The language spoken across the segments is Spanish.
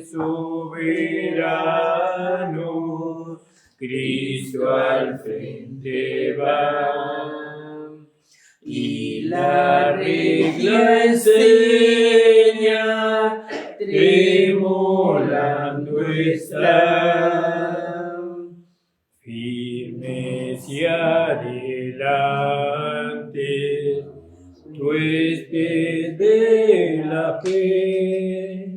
soberano, Cristo al frente va, y la regla enseña, tremolando está, firme hacia adelante, tuestes de la fe,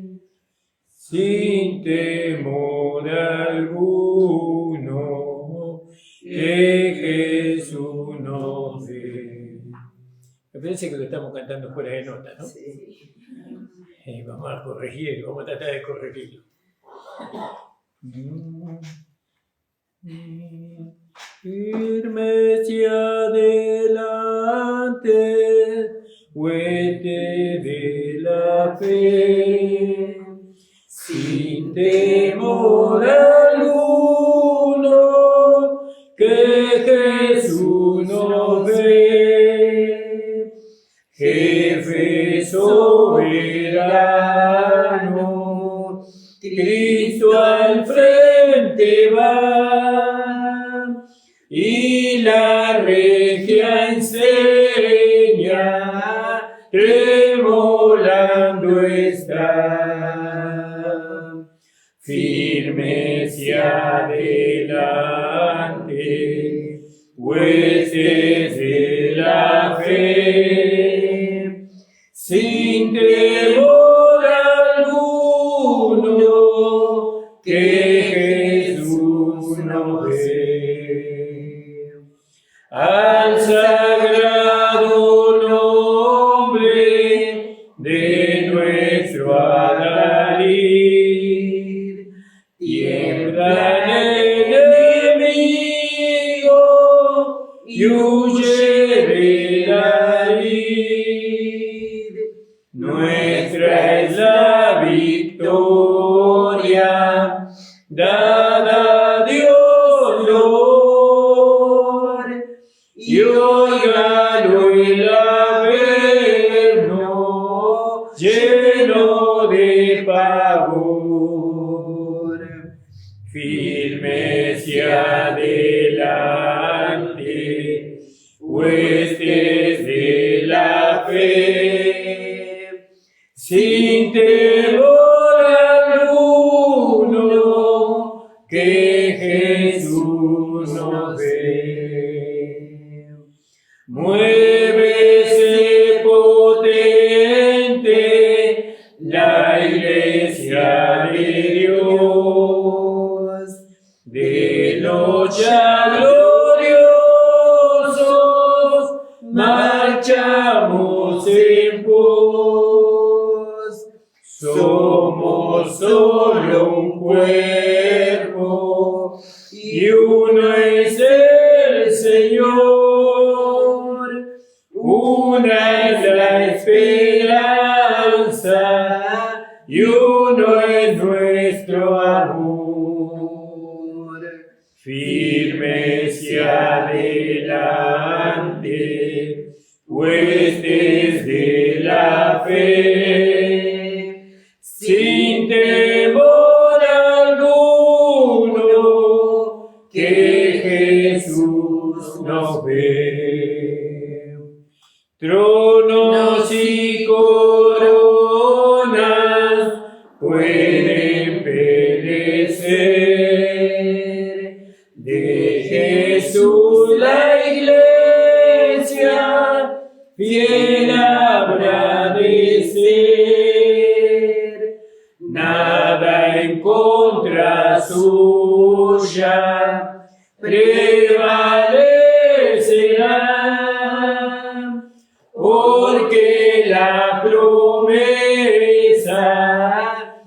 sin temor alguno, que Jesús nos ve. Me parece que lo estamos cantando fuera de nota, ¿no? Sí. Vamos a corregirlo, vamos a tratar de corregirlo. Firme hacia adelante, huete de la fe, sin temor alguno, que Jesús nos ve, jefe soberano, Cristo al frente va, y la regia enseña, tremolando está, firme hacia adelante, huestes de la fe, sin temor alguno, que Jesús nos ve. Al sagrado nombre de nuestro adalid, tiembla el enemigo y huye de la lid. Nuestra es la victoria, dada a Dios loor, y óigalo el averno, lleno de pavor. Firme hacia adelante, huestes de la fe, sin temor alguno, que Jesús nos ve. Muévese potente la iglesia de Dios, de los ya gloriosos marchamos en pos. Somos solo un cuerpo y uno es el Señor. Una es la esperanza y uno es nuestro amor. Firme hacia adelante, huestes de la fe, sin temor alguno, que Jesús nos ve. Tronos y coronas pueden perecer, de Jesús la iglesia fiel habrá de ser. Nada en contra suya prevalecerá, porque la promesa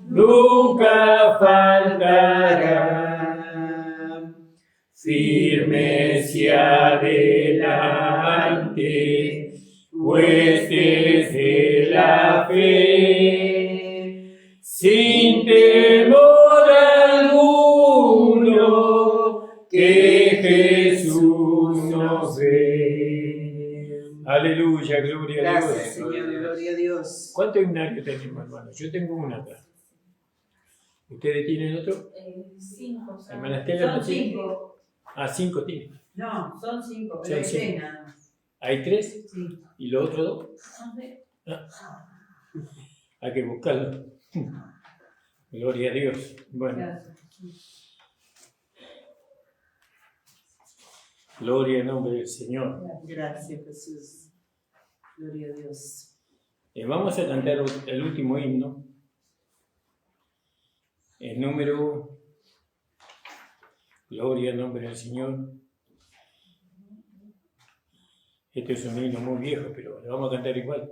nunca faltará. Firme hacia adelante, huestes de la fe, sin temor alguno, que Jesús nos ve. Aleluya, gloria a Dios. Gracias, Señor, gloria a Dios. ¿Cuántos himnarios tenemos, hermanos? Yo tengo una acá. ¿Ustedes tienen otro? 5. Hermana Estela, Son ¿no tiene? 5. Ah, 5 tiene. No, son 5, Son pero hay 5. 6 nada más. ¿Hay 3? Sí. ¿Y los otros 2? Hay que buscarlo. Gloria a Dios. Bueno, Gracias. gloria al nombre del Señor. Gracias, Jesús. Gloria a Dios. Vamos a cantar el último himno. El número. Gloria al nombre del Señor. Este es un himno muy viejo, pero lo vamos a cantar igual.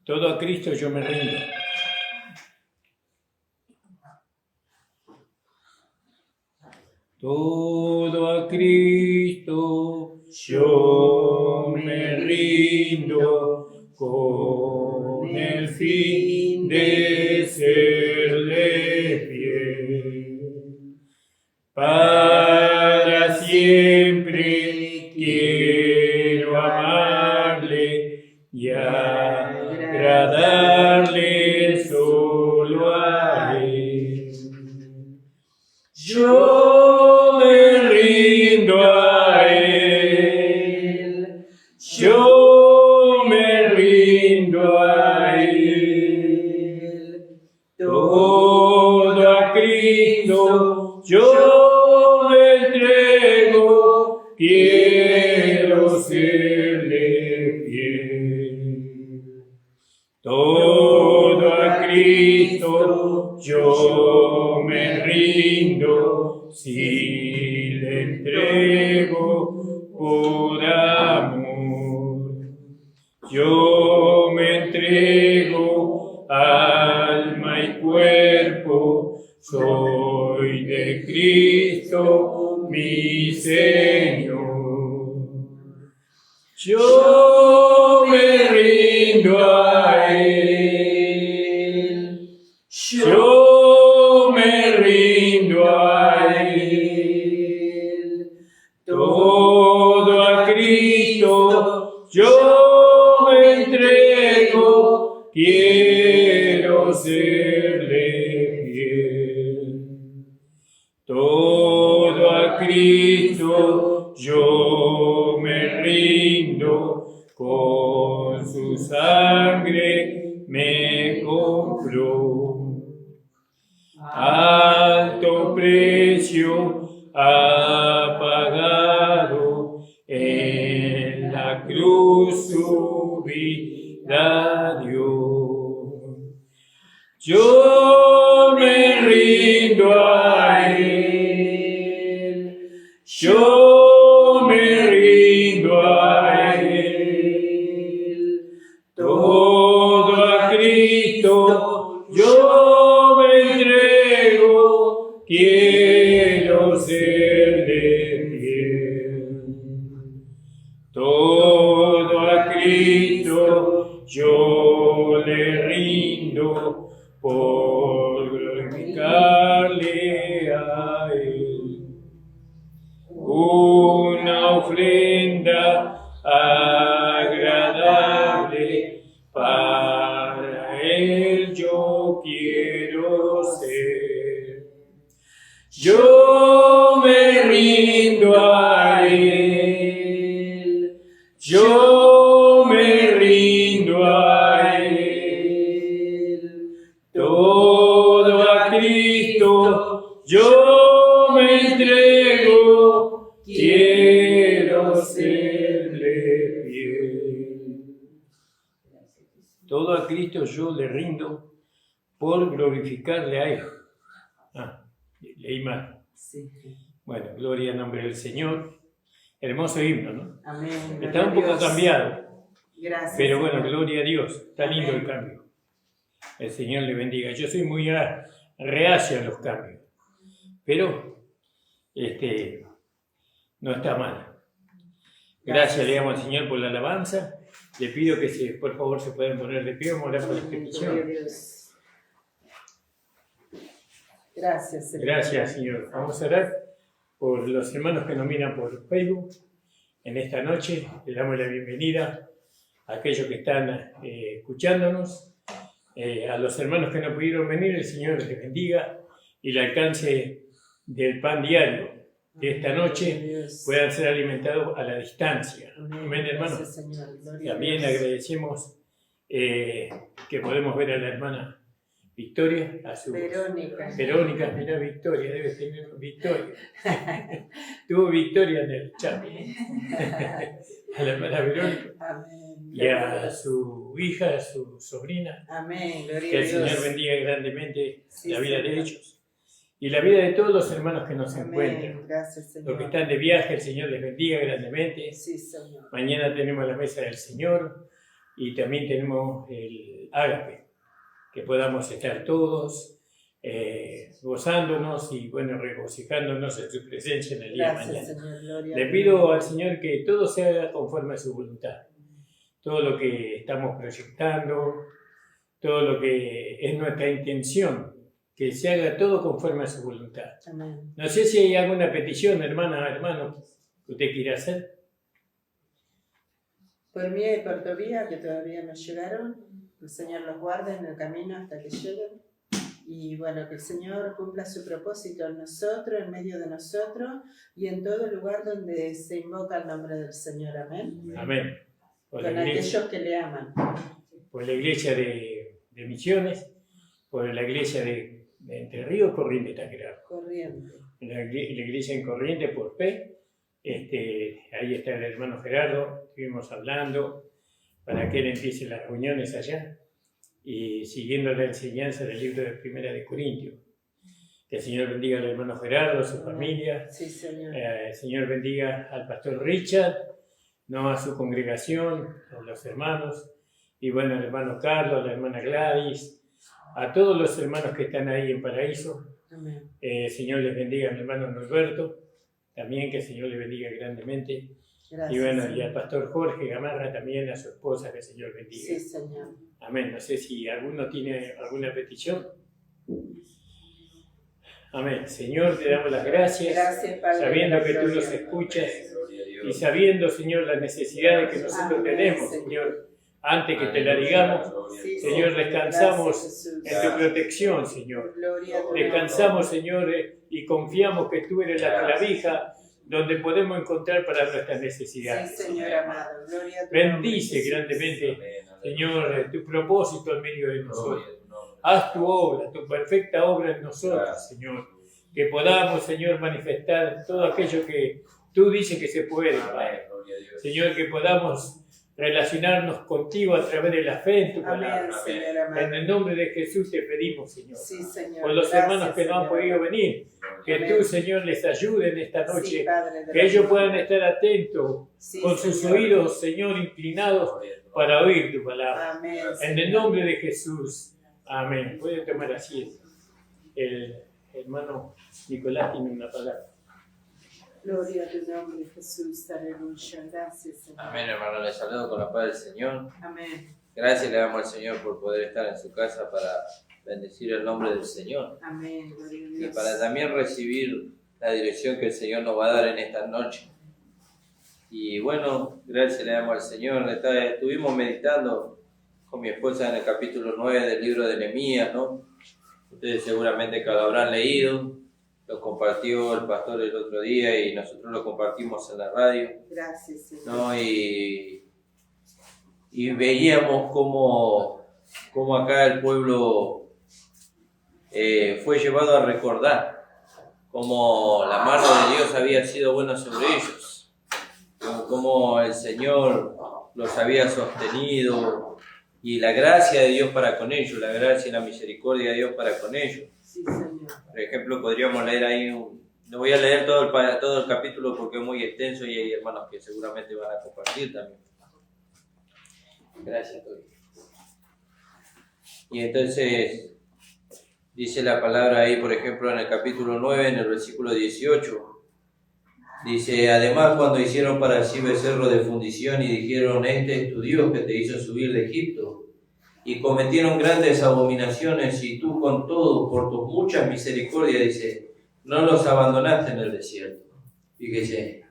Todo a Cristo yo me rindo. Todo a Cristo yo me rindo, con el fin de serle fiel. Para siempre quiero amarle y agradarle solo a Él. Yo me rindo a Él, yo me rindo a Él, todo a Cristo yo me entrego, quiero serle fiel. Todo a Cristo yo me rindo, si le entrego por amor. Yo me entrego alma y cuerpo, soy de Cristo mi Señor. Yo me rindo a Él, yo me rindo a Él, todo a Cristo yo me entrego, quiero serle fiel. Todo a Cristo yo me rindo, con su sangre me compró. Alto precio ha pagado, en la cruz su vida dio. Yo me rindo a Él, yo me rindo a Él, todo a Cristo yo me entrego, quiero serle fiel. Todo a Cristo yo le rindo, por glorificarle a Él. Una ofrenda agradable para Él yo quiero ser. Yo me rindo a Él, yo me rindo a Él, todo a Cristo yo me entrego, quiero serle fiel. Todo a Cristo yo le rindo por glorificarle a Él. Leí mal. Sí. Bueno, gloria al nombre del Señor. Hermoso himno, ¿no? Amén. Está un poco cambiado, Gracias. pero bueno, Señor. gloria a Dios. Está lindo el cambio. El Señor le bendiga. Yo soy muy reacio a los cambios, pero no está mal. Gracias le damos al Señor por la alabanza. Le pido que por favor se puedan poner de pie. Vamos a orar por la Gloria a petición. Dios. Gracias, Señor. Gracias, Señor. Vamos a orar por los hermanos que nos miran por Facebook. En esta noche le damos la bienvenida a aquellos que están escuchándonos. A los hermanos que no pudieron venir, el Señor les bendiga. y el alcance del pan diario de esta noche puedan ser alimentados a la distancia. Amén, hermano. También agradecemos que podemos ver a la hermana Victoria, a su Verónica, mira Victoria, debe tener Victoria. Tuvo Victoria en el chat. A la hermana Verónica. Amén. Y a su hija, a su sobrina. Amén. Gloria Que el a Dios. Señor bendiga grandemente Sí, la vida Señor. de ellos y la vida de todos los hermanos que nos Amén. encuentran. Gracias, Señor. Los que están de viaje, el Señor les bendiga grandemente. Sí, Señor. Mañana tenemos la mesa del Señor y también tenemos el ágape, que podamos estar todos gozándonos y bueno, regocijándonos en su presencia en el día de Gracias, mañana. Señor. Gloria Le a pido Dios. al Señor que todo se haga conforme a su voluntad. Todo lo que estamos proyectando, todo lo que es nuestra intención, que se haga todo conforme a su voluntad. Amén. No sé si hay alguna petición, hermana, hermano, que usted quiera hacer. Por mí y por Tobía, que todavía no llegaron, el Señor los guarde en el camino hasta que lleguen. Y bueno, que el Señor cumpla su propósito en nosotros, en medio de nosotros y en todo lugar donde se invoca el nombre del Señor. Amén. Amén. Por Con la iglesia, aquellos que le aman. por la iglesia de Misiones, por la iglesia de Entre Ríos, Corrientes, Taquerar. Corriente. La iglesia en Corrientes por P. Ahí está el hermano Gerardo, estuvimos hablando para que él empiece las reuniones allá y siguiendo la enseñanza del libro de Primera de Corintios. Que el Señor bendiga al hermano Gerardo, a su familia. Sí, Señor. El Señor bendiga al pastor Richard, no a su congregación, a los hermanos, y bueno, al hermano Carlos, a la hermana Gladys, a todos los hermanos que están ahí en Paraíso. Amén. El Señor les bendiga al hermano Norberto, también que el Señor les bendiga grandemente. Gracias. Y bueno, y Señor. al pastor Jorge Gamarra también, a su esposa, que el Señor bendiga. Sí, Señor. Amén. No sé si alguno tiene alguna petición. Amén. Señor, te damos las gracias, Gracias, Padre. sabiendo que tú Gloria. nos escuchas y sabiendo, Señor, las necesidades que nosotros Amén, tenemos, Señor. Señor, antes que te la digamos. Sí, Señor, descansamos Gracias, en Jesús. tu protección, Señor. Gloria a tu Descansamos, Señor, y confiamos que tú eres la clavija donde podemos encontrar para nuestras nombre. necesidades. Sí, Señor amado. Gloria a tu Bendice nombre, Jesús. grandemente, Señor, tu propósito en medio de nosotros. Haz tu obra, tu perfecta obra en nosotros, Señor. Que podamos, Señor, manifestar todo aquello que tú dices que se puede, Padre. Señor, que podamos relacionarnos contigo a través de la fe en tu Amén, palabra. Señor amado. En el nombre de Jesús te pedimos, Señor. Sí, Señor. Por los Gracias, hermanos que no han Señor. podido venir, que Amén. tú, Señor, les ayudes esta Sí, noche, Padre de que la ellos gloria. puedan estar atentos Sí, con sus Señor. oídos, Señor, inclinados para oír tu palabra. Amén. En el nombre de Jesús. Amén. Puede tomar asiento. El hermano Nicolás tiene una palabra. Gloria a tu nombre, Jesús. Aleluya. Gracias, Señor. Amén, hermano, les saludo con la paz del Señor. Amén. Gracias le damos al Señor por poder estar en su casa para bendecir el nombre del Señor Amén. Gloria a y Dios. para también recibir la dirección que el Señor nos va a dar en esta noche. Y bueno, gracias le damos al Señor. Estuvimos meditando con mi esposa en el capítulo 9 del libro de Nehemías, ¿no? Ustedes seguramente que lo habrán leído, lo compartió el pastor el otro día y nosotros lo compartimos en la radio. Gracias, Señor. ¿No? Y veíamos cómo acá el pueblo fue llevado a recordar cómo la mano de Dios había sido buena sobre ellos, cómo el Señor los había sostenido y la gracia de Dios para con ellos, la gracia y la misericordia de Dios para con ellos. Sí, Señor. Por ejemplo, podríamos leer ahí, no voy a leer todo el capítulo porque es muy extenso y hay hermanos que seguramente van a compartir también. Gracias, Tori. Y entonces, dice la palabra ahí, por ejemplo, en el capítulo 9, en el versículo 18, dice, además cuando hicieron para sí becerro de fundición y dijeron, este es tu Dios que te hizo subir de Egipto, y cometieron grandes abominaciones, y tú con todo, por tus muchas misericordias, dice, no los abandonaste en el desierto. Fíjese.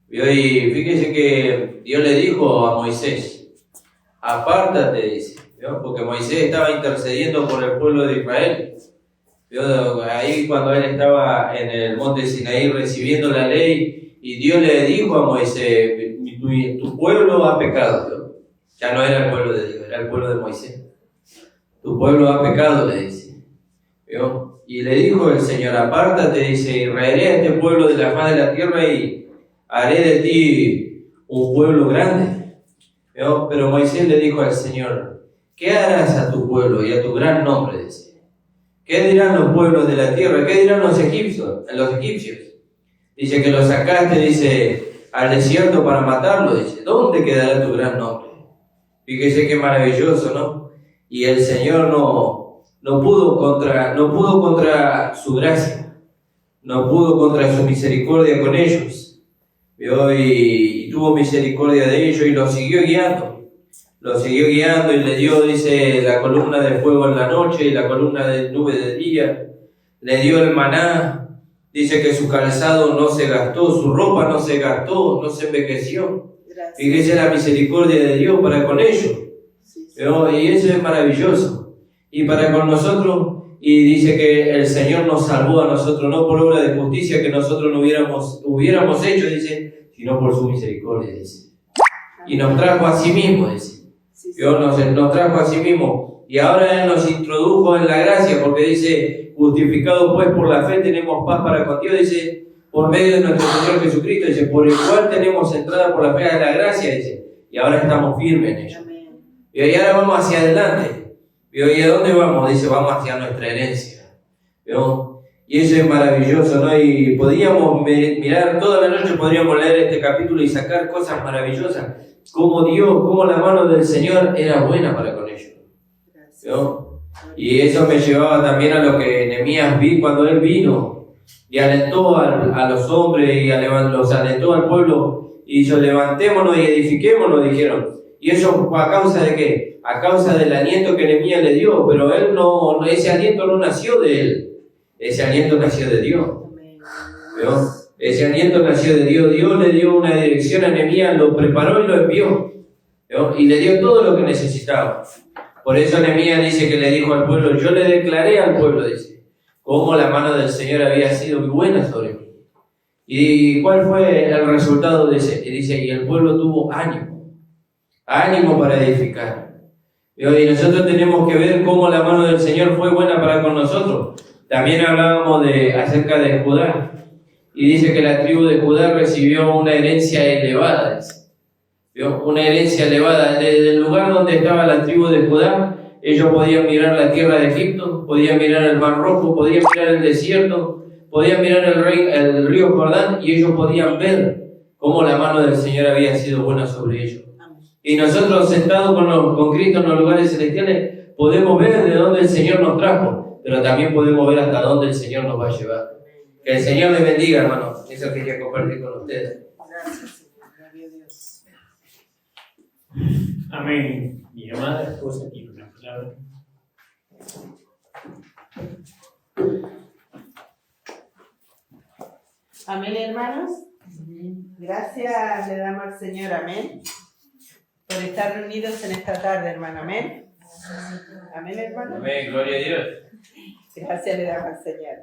Y fíjese que Dios le dijo a Moisés, apártate, dice, ¿no? Porque Moisés estaba intercediendo por el pueblo de Israel. Ahí cuando él estaba en el monte Sinaí recibiendo la ley, y Dios le dijo a Moisés, tu pueblo ha pecado, ¿no? Ya no era el pueblo de Dios, era el pueblo de Moisés. Tu pueblo ha pecado, le dice. ¿Vio? Y le dijo el Señor, apártate, dice, y raeré a este pueblo de la faz de la tierra y haré de ti un pueblo grande. ¿Vio? Pero Moisés le dijo al Señor, ¿qué harás a tu pueblo y a tu gran nombre? Dice. ¿Qué dirán los pueblos de la tierra? ¿Qué dirán los egipcios? Dice que lo sacaste, dice, al desierto para matarlo. Dice, ¿dónde quedará tu gran nombre? Fíjese qué maravilloso, ¿no? Y el Señor no pudo contra su gracia, no pudo contra su misericordia con ellos. ¿Vio? Y tuvo misericordia de ellos y los siguió guiando. Lo siguió guiando y le dio, dice, la columna de fuego en la noche y la columna de nube de día. Le dio el maná. Dice que su calzado no se gastó, su ropa no se gastó, no se envejeció. Gracias. Fíjese la misericordia de Dios para con ellos. Y eso es maravilloso. Y para con nosotros, y dice que el Señor nos salvó a nosotros, no por obra de justicia que nosotros no hubiéramos hecho, dice, sino por su misericordia, dice. Y nos trajo a sí mismo, dice. Dios nos trajo a sí mismo. Y ahora Él nos introdujo en la gracia, porque dice, justificados pues por la fe tenemos paz para con Dios, dice, por medio de nuestro Señor Jesucristo, dice, por el cual tenemos entrada por la fe a la gracia, dice, y ahora estamos firmes en ello. Y ahora vamos hacia adelante. ¿Y a dónde vamos? Dice, vamos hacia nuestra herencia. ¿Vio? Y eso es maravilloso, ¿no? Y podríamos mirar toda la noche, podríamos leer este capítulo y sacar cosas maravillosas. Cómo Dios, cómo la mano del Señor era buena para con ellos. ¿Vio? Y eso me llevaba también a lo que Nehemías vi cuando él vino y alentó a los hombres y los alentó al pueblo y dijo, levantémonos y edifiquémonos, dijeron. ¿Y eso a causa de qué? A causa del aliento que Nehemías le dio, pero él ese aliento no nació de él, ese aliento nació de Dios. ¿Vio? Ese aliento nació de Dios. Dios le dio una dirección a Nehemías, lo preparó y lo envió. ¿Vio? Y le dio todo lo que necesitaba. Por eso Nehemías dice que le dijo al pueblo, yo le declaré al pueblo, dice, cómo la mano del Señor había sido muy buena sobre mí. ¿Y cuál fue el resultado de ese? Y dice, y el pueblo tuvo ánimo para edificar. Y nosotros tenemos que ver cómo la mano del Señor fue buena para con nosotros. También hablábamos acerca de Judá. Y dice que la tribu de Judá recibió una herencia elevada. ¿Vio? Una herencia elevada. Desde el lugar donde estaba la tribu de Judá, ellos podían mirar la tierra de Egipto, podían mirar el Mar Rojo, podían mirar el desierto, podían mirar el río Jordán, y ellos podían ver cómo la mano del Señor había sido buena sobre ellos. Y nosotros sentados con Cristo en los lugares celestiales podemos ver de dónde el Señor nos trajo, pero también podemos ver hasta dónde el Señor nos va a llevar. Que el Señor les bendiga, hermano. Eso quería compartir con ustedes. Gracias, gloria a Dios. Amén. Mi amada esposa tiene una palabra. Amén, hermanos. Gracias le damos al Señor, amén, por estar reunidos en esta tarde, hermano, amén. Amén, hermano. Amén, gloria a Dios. Gracias le damos al Señor.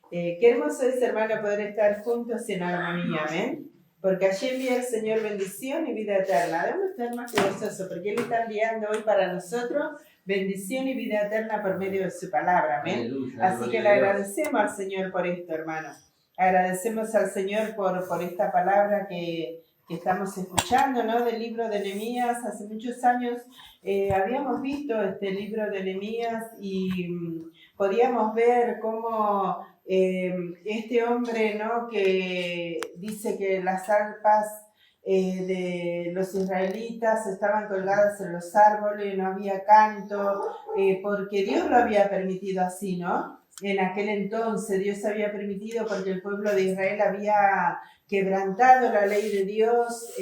Qué hermoso es, hermano, poder estar juntos en armonía, amén. Porque allí envía el Señor bendición y vida eterna. Debemos estar más que gozosos, porque Él está enviando hoy para nosotros bendición y vida eterna por medio de su palabra, amén. Aleluya, así que le agradecemos al Señor por esto, hermano. Agradecemos al Señor por esta palabra que estamos escuchando, ¿no? Del libro de Nehemías. Hace muchos años habíamos visto este libro de Nehemías y podíamos ver cómo este hombre, ¿no? Que dice que las arpas de los israelitas estaban colgadas en los árboles, no había canto, porque Dios lo había permitido así, ¿no? En aquel entonces Dios había permitido porque el pueblo de Israel había quebrantado la ley de Dios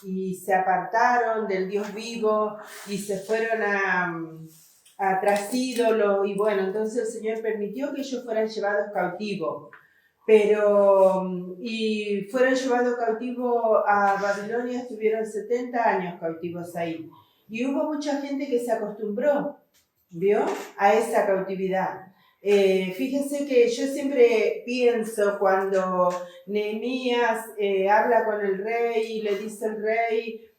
y se apartaron del Dios vivo y se fueron tras ídolos, y bueno, entonces el Señor permitió que ellos fueran llevados cautivos, y fueron llevados cautivos a Babilonia. Estuvieron 70 años cautivos ahí, y hubo mucha gente que se acostumbró, ¿vio?, a esa cautividad. Fíjense que yo siempre pienso cuando Nehemías habla con el rey y le dice al rey,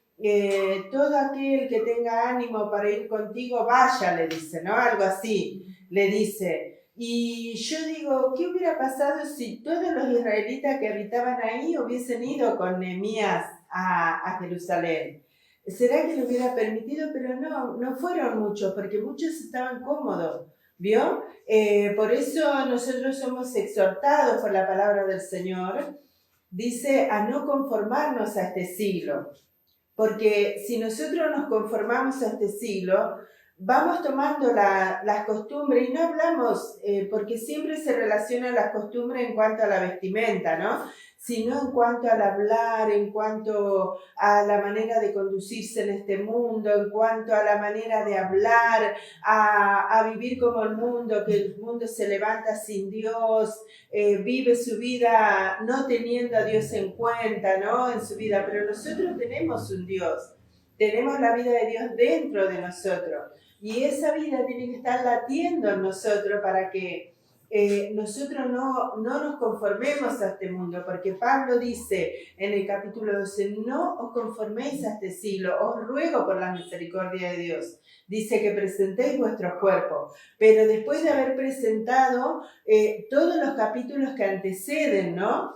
todo aquel que tenga ánimo para ir contigo, vaya, le dice, ¿no? Algo así, le dice. Y yo digo, ¿qué hubiera pasado si todos los israelitas que habitaban ahí hubiesen ido con Nehemías a Jerusalén? ¿Será que le hubiera permitido? Pero no fueron muchos, porque muchos estaban cómodos, ¿vio? Por eso nosotros somos exhortados por la palabra del Señor, dice, a no conformarnos a este siglo. Porque si nosotros nos conformamos a este siglo, vamos tomando las costumbres, y no hablamos, porque siempre se relaciona las costumbres en cuanto a la vestimenta, ¿no? Sino en cuanto al hablar, en cuanto a la manera de conducirse en este mundo, en cuanto a la manera de hablar, a vivir como el mundo, que el mundo se levanta sin Dios, vive su vida no teniendo a Dios en cuenta, ¿no? En su vida, pero nosotros tenemos un Dios, tenemos la vida de Dios dentro de nosotros, y esa vida tiene que estar latiendo en nosotros para que nosotros no nos conformemos a este mundo, porque Pablo dice en el capítulo 12, no os conforméis a este siglo, os ruego por la misericordia de Dios. Dice que presentéis vuestros cuerpos, pero después de haber presentado todos los capítulos que anteceden, ¿no?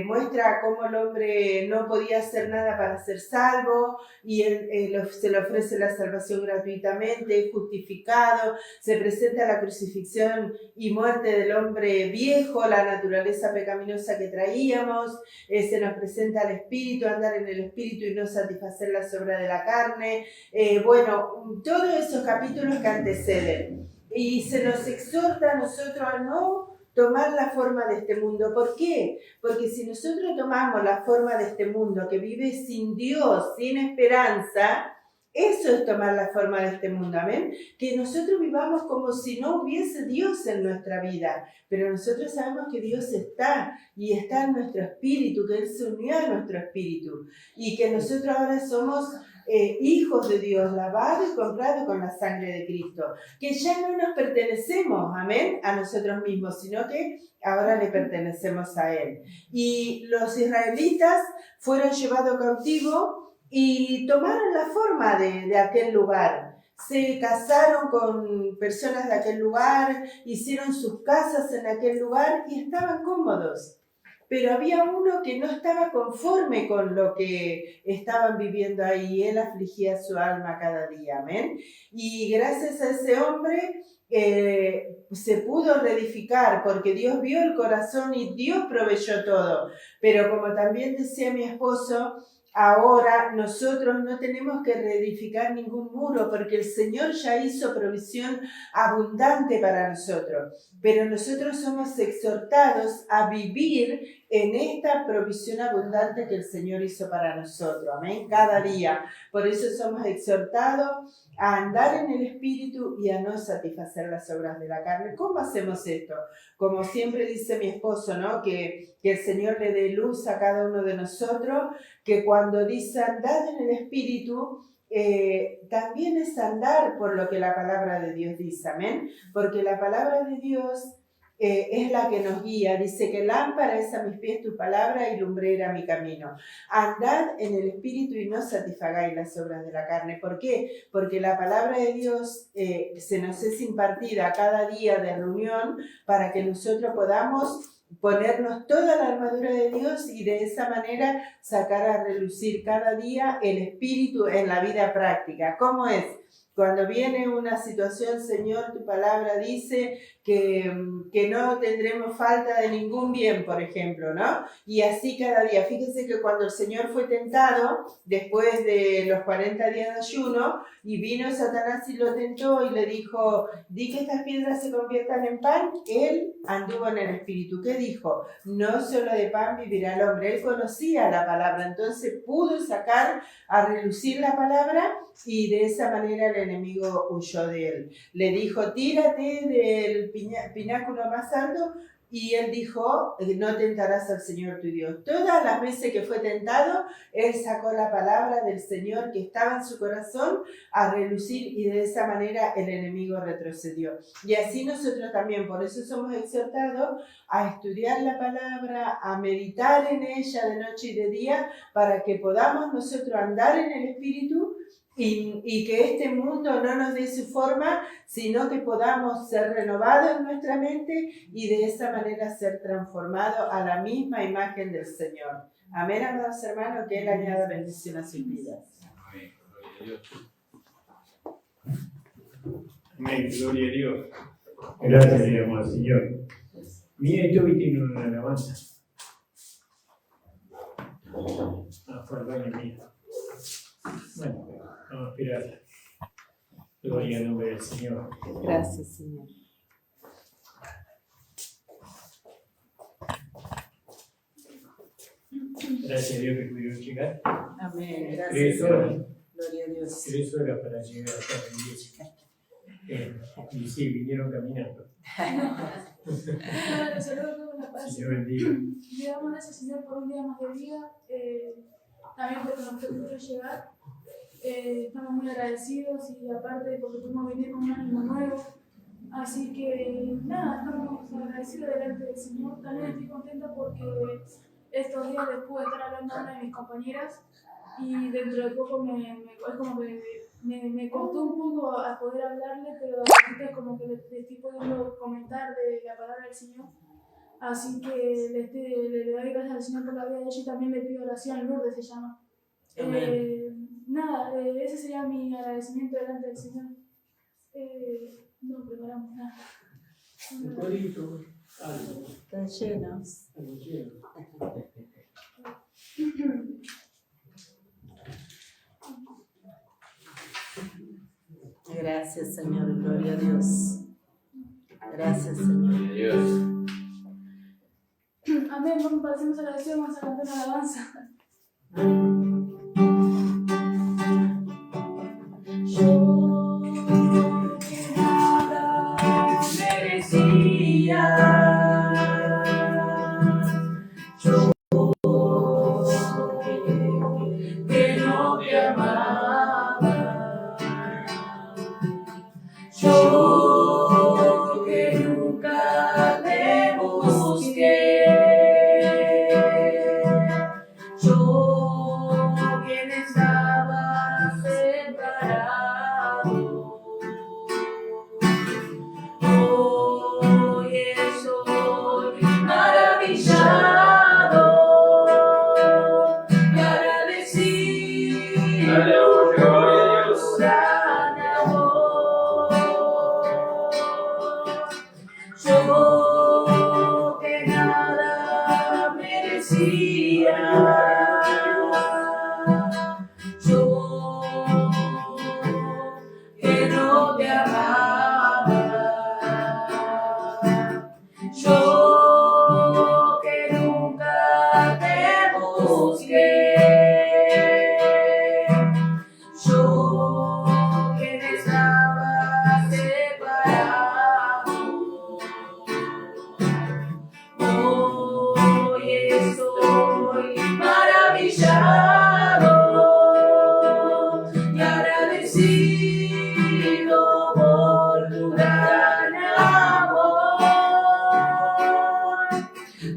Muestra cómo el hombre no podía hacer nada para ser salvo, y se le ofrece la salvación gratuitamente, justificado, se presenta la crucifixión y muerte del hombre viejo, la naturaleza pecaminosa que traíamos, se nos presenta el Espíritu, andar en el Espíritu y no satisfacer las obras de la carne, todos esos capítulos que anteceden. Y se nos exhorta a nosotros a no tomar la forma de este mundo. ¿Por qué? Porque si nosotros tomamos la forma de este mundo que vive sin Dios, sin esperanza, eso es tomar la forma de este mundo, amén. Que nosotros vivamos como si no hubiese Dios en nuestra vida, pero nosotros sabemos que Dios está, y está en nuestro espíritu, que Él se unió a nuestro espíritu, y que nosotros ahora somos hijos de Dios, lavados y comprados con la sangre de Cristo, que ya no nos pertenecemos, amén, a nosotros mismos, sino que ahora le pertenecemos a Él. Y los israelitas fueron llevados cautivos y tomaron la forma de aquel lugar. Se casaron con personas de aquel lugar, hicieron sus casas en aquel lugar y estaban cómodos. Pero había uno que no estaba conforme con lo que estaban viviendo ahí. Él afligía su alma cada día, amén. Y gracias a ese hombre se pudo reedificar, porque Dios vio el corazón y Dios proveyó todo. Pero como también decía mi esposo, ahora nosotros no tenemos que reedificar ningún muro, porque el Señor ya hizo provisión abundante para nosotros. Pero nosotros somos exhortados a vivir en esta provisión abundante que el Señor hizo para nosotros, amén, cada día. Por eso somos exhortados a andar en el Espíritu y a no satisfacer las obras de la carne. ¿Cómo hacemos esto? Como siempre dice mi esposo, ¿no? Que el Señor le dé luz a cada uno de nosotros, que cuando dice andad en el Espíritu, también es andar por lo que la palabra de Dios dice, amén, porque la palabra de Dios es la que nos guía. Dice que lámpara es a mis pies tu palabra y lumbrera mi camino. Andad en el Espíritu y no satisfagáis las obras de la carne. ¿Por qué? Porque la palabra de Dios se nos es impartida cada día de reunión para que nosotros podamos ponernos toda la armadura de Dios y de esa manera sacar a relucir cada día el Espíritu en la vida práctica. ¿Cómo es? Cuando viene una situación, Señor, tu palabra dice que no tendremos falta de ningún bien, por ejemplo, ¿no? Y así cada día. Fíjense que cuando el Señor fue tentado, después de los 40 días de ayuno, y vino Satanás y lo tentó y le dijo, di que estas piedras se conviertan en pan, él anduvo en el Espíritu. ¿Qué dijo? No solo de pan vivirá el hombre. Él conocía la palabra, entonces pudo sacar a relucir la palabra, y de esa manera el enemigo huyó de él. Le dijo, tírate del pináculo más alto, y él dijo, no tentarás al Señor tu Dios. Todas las veces que fue tentado, él sacó la palabra del Señor que estaba en su corazón a relucir y de esa manera el enemigo retrocedió. Y así nosotros también, por eso somos exhortados a estudiar la palabra, a meditar en ella de noche y de día, para que podamos nosotros andar en el Espíritu y que este mundo no nos dé su forma, sino que podamos ser renovados en nuestra mente y de esa manera ser transformados a la misma imagen del Señor. Amén, amados hermanos, que Él añada bendición a sus vidas. Amén. Gloria a Dios. Amén, gloria a Dios. Gracias, mi amado Señor. Mira, esto hoy tiene una alabanza. Fue al baño mío. Bueno, vamos a esperar. Gloria al nombre del Señor. Gracias, Señor. Gracias a Dios que pudieron llegar. Amén. 3 Gracias, horas. Señor. Gloria a Dios. 3 horas para llegar acá a la iglesia. Y sí, vinieron caminando. Te saludo con la paz. Señor bendiga. Le damos gracias, Señor, por un día más de vida. También porque nos permitió llegar. Estamos muy agradecidos y aparte porque pudimos venir con un ánimo nuevo. Así que nada, estamos agradecidos delante del Señor. También estoy contenta porque estos días después de estar hablando a una de mis compañeras y dentro de poco es como que me costó un poco a poder hablarle, pero ahorita es como que le estoy pudiendo comentar de la palabra del Señor. Así que le doy gracias al Señor por la vida de ella y también le pido oración. Lourdes se llama. Nada, ese sería mi agradecimiento delante del Señor. No preparamos nada. Un corito, algo. Están llenos. Algo lleno. Gracias, Señor. Gloria a Dios. Gracias, Señor. Gloria a Dios. Amén, vamos para hacernos agradecidos, vamos a cantar una alabanza. Yo que nada merecía, yo que no te amaba, yo que nunca te busqué, yo quien estaba separado, hoy estoy maravillado y agradecido por tu gran amor. Yo que nada merecía, yo que no te amaba, yo que nunca te busqué, yo que estaba separado, hoy estoy maravillado y agradecido por tu gran amor.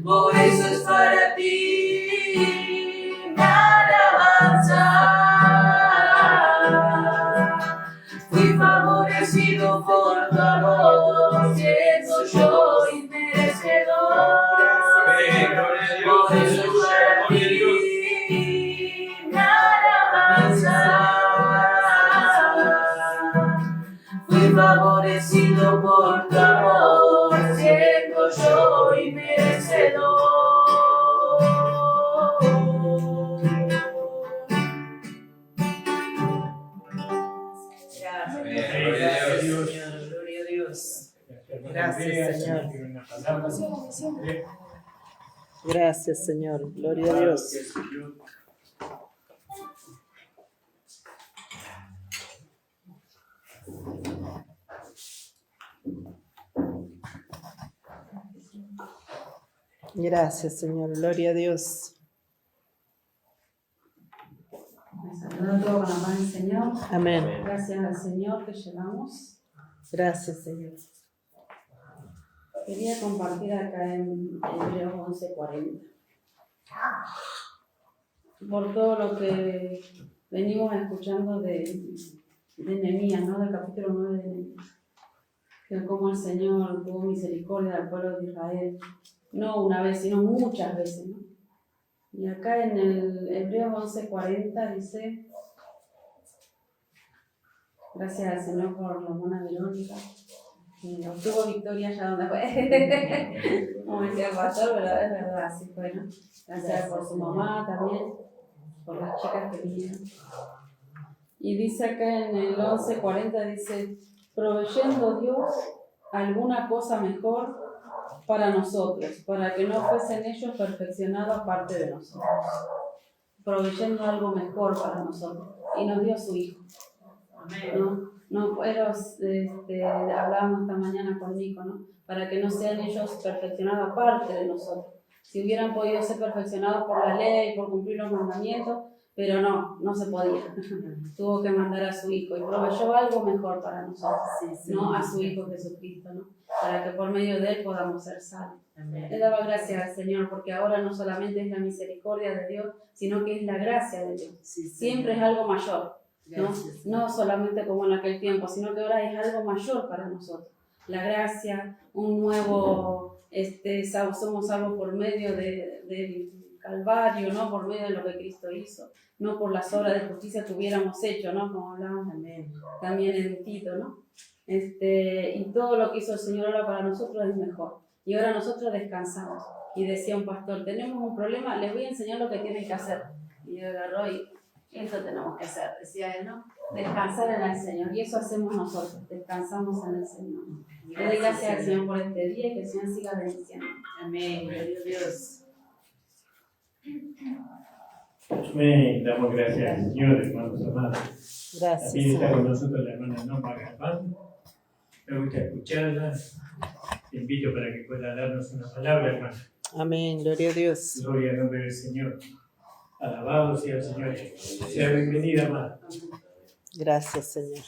Por eso es para ti mi alabanza. Fui favorecido por tu amor, siendo yo inmerecedor. Por eso es para ti mi alabanza. Fui favorecido por tu amor, siendo yo inmerecedor. Gracias, Señor. Gloria a Dios. Gracias, Señor. Gracias, Señor. Gloria a Dios. Gracias, Señor. Gloria a Dios. Me saluda todo con la paz del Señor. Amén. Gracias al Señor que llegamos. Gracias, Señor. Quería compartir acá en Hebreos 11:40. Por todo lo que venimos escuchando de Nehemías, ¿no? Del capítulo 9 de Nehemías. Que como el Señor tuvo misericordia del pueblo de Israel, no una vez, sino muchas veces, ¿no? Y acá en el Hebreos 11:40 dice: gracias al Señor por la hermana Verónica, que obtuvo victoria allá donde fue. Como decía el pastor, pero es verdad, así fue, ¿no? Gracias por su mamá también, por las chicas que vinieron. Y dice acá en el 11:40, dice: proveyendo Dios alguna cosa mejor para nosotros, para que no fuesen ellos perfeccionados aparte de nosotros. Proveyendo algo mejor para nosotros. Y nos dio su Hijo. No, pero hablábamos esta mañana con Nico, ¿no? Para que no sean ellos perfeccionados aparte de nosotros. Si hubieran podido ser perfeccionados por la ley, por cumplir los mandamientos, pero no se podía. Tuvo que mandar a su Hijo y proveyó algo mejor para nosotros, ¿no? A su Hijo Jesucristo, ¿no? Para que por medio de Él podamos ser salvos. Le daba gracias al Señor porque ahora no solamente es la misericordia de Dios, sino que es la gracia de Dios. Siempre es algo mayor, ¿no? No solamente como en aquel tiempo, sino que ahora es algo mayor para nosotros. La gracia, un nuevo, somos salvos por medio del Calvario, ¿no? Por medio de lo que Cristo hizo, no por las obras de justicia que hubiéramos hecho, ¿no? Como hablábamos también en Tito, ¿no? Y todo lo que hizo el Señor ahora para nosotros es mejor. Y ahora nosotros descansamos. Y decía un pastor: tenemos un problema, les voy a enseñar lo que tienen que hacer. Y yo agarró y eso tenemos que hacer, decía él, ¿no? Descansar en el Señor. Y eso hacemos nosotros, descansamos en el Señor. Le doy gracias al Señor por este día y que el Señor siga bendiciendo. Amén. Gloria a Dios. Amén. Damos gracias al Señor, hermanos amados. Gracias. También está con nosotros la hermana Norma Galván. Me gusta escucharla. Te invito para que pueda darnos una palabra, hermana. Amén. Gloria a Dios. Gloria al nombre del Señor. Alabado sea el Señor. Sea bienvenida, hermana. Gracias, Señor.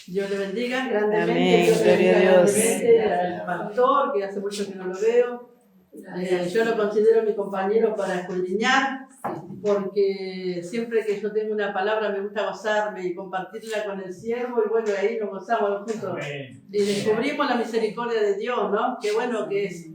Dios le bendiga grandemente. Amén. Dios le Gloria a bendiga Dios. grandemente al pastor, que hace mucho que no lo veo. Yo lo considero mi compañero para escudriñar, porque siempre que yo tengo una palabra me gusta gozarme y compartirla con el siervo, y bueno, ahí nos gozamos juntos. Amén. Y descubrimos la misericordia de Dios, ¿no? Qué bueno que es.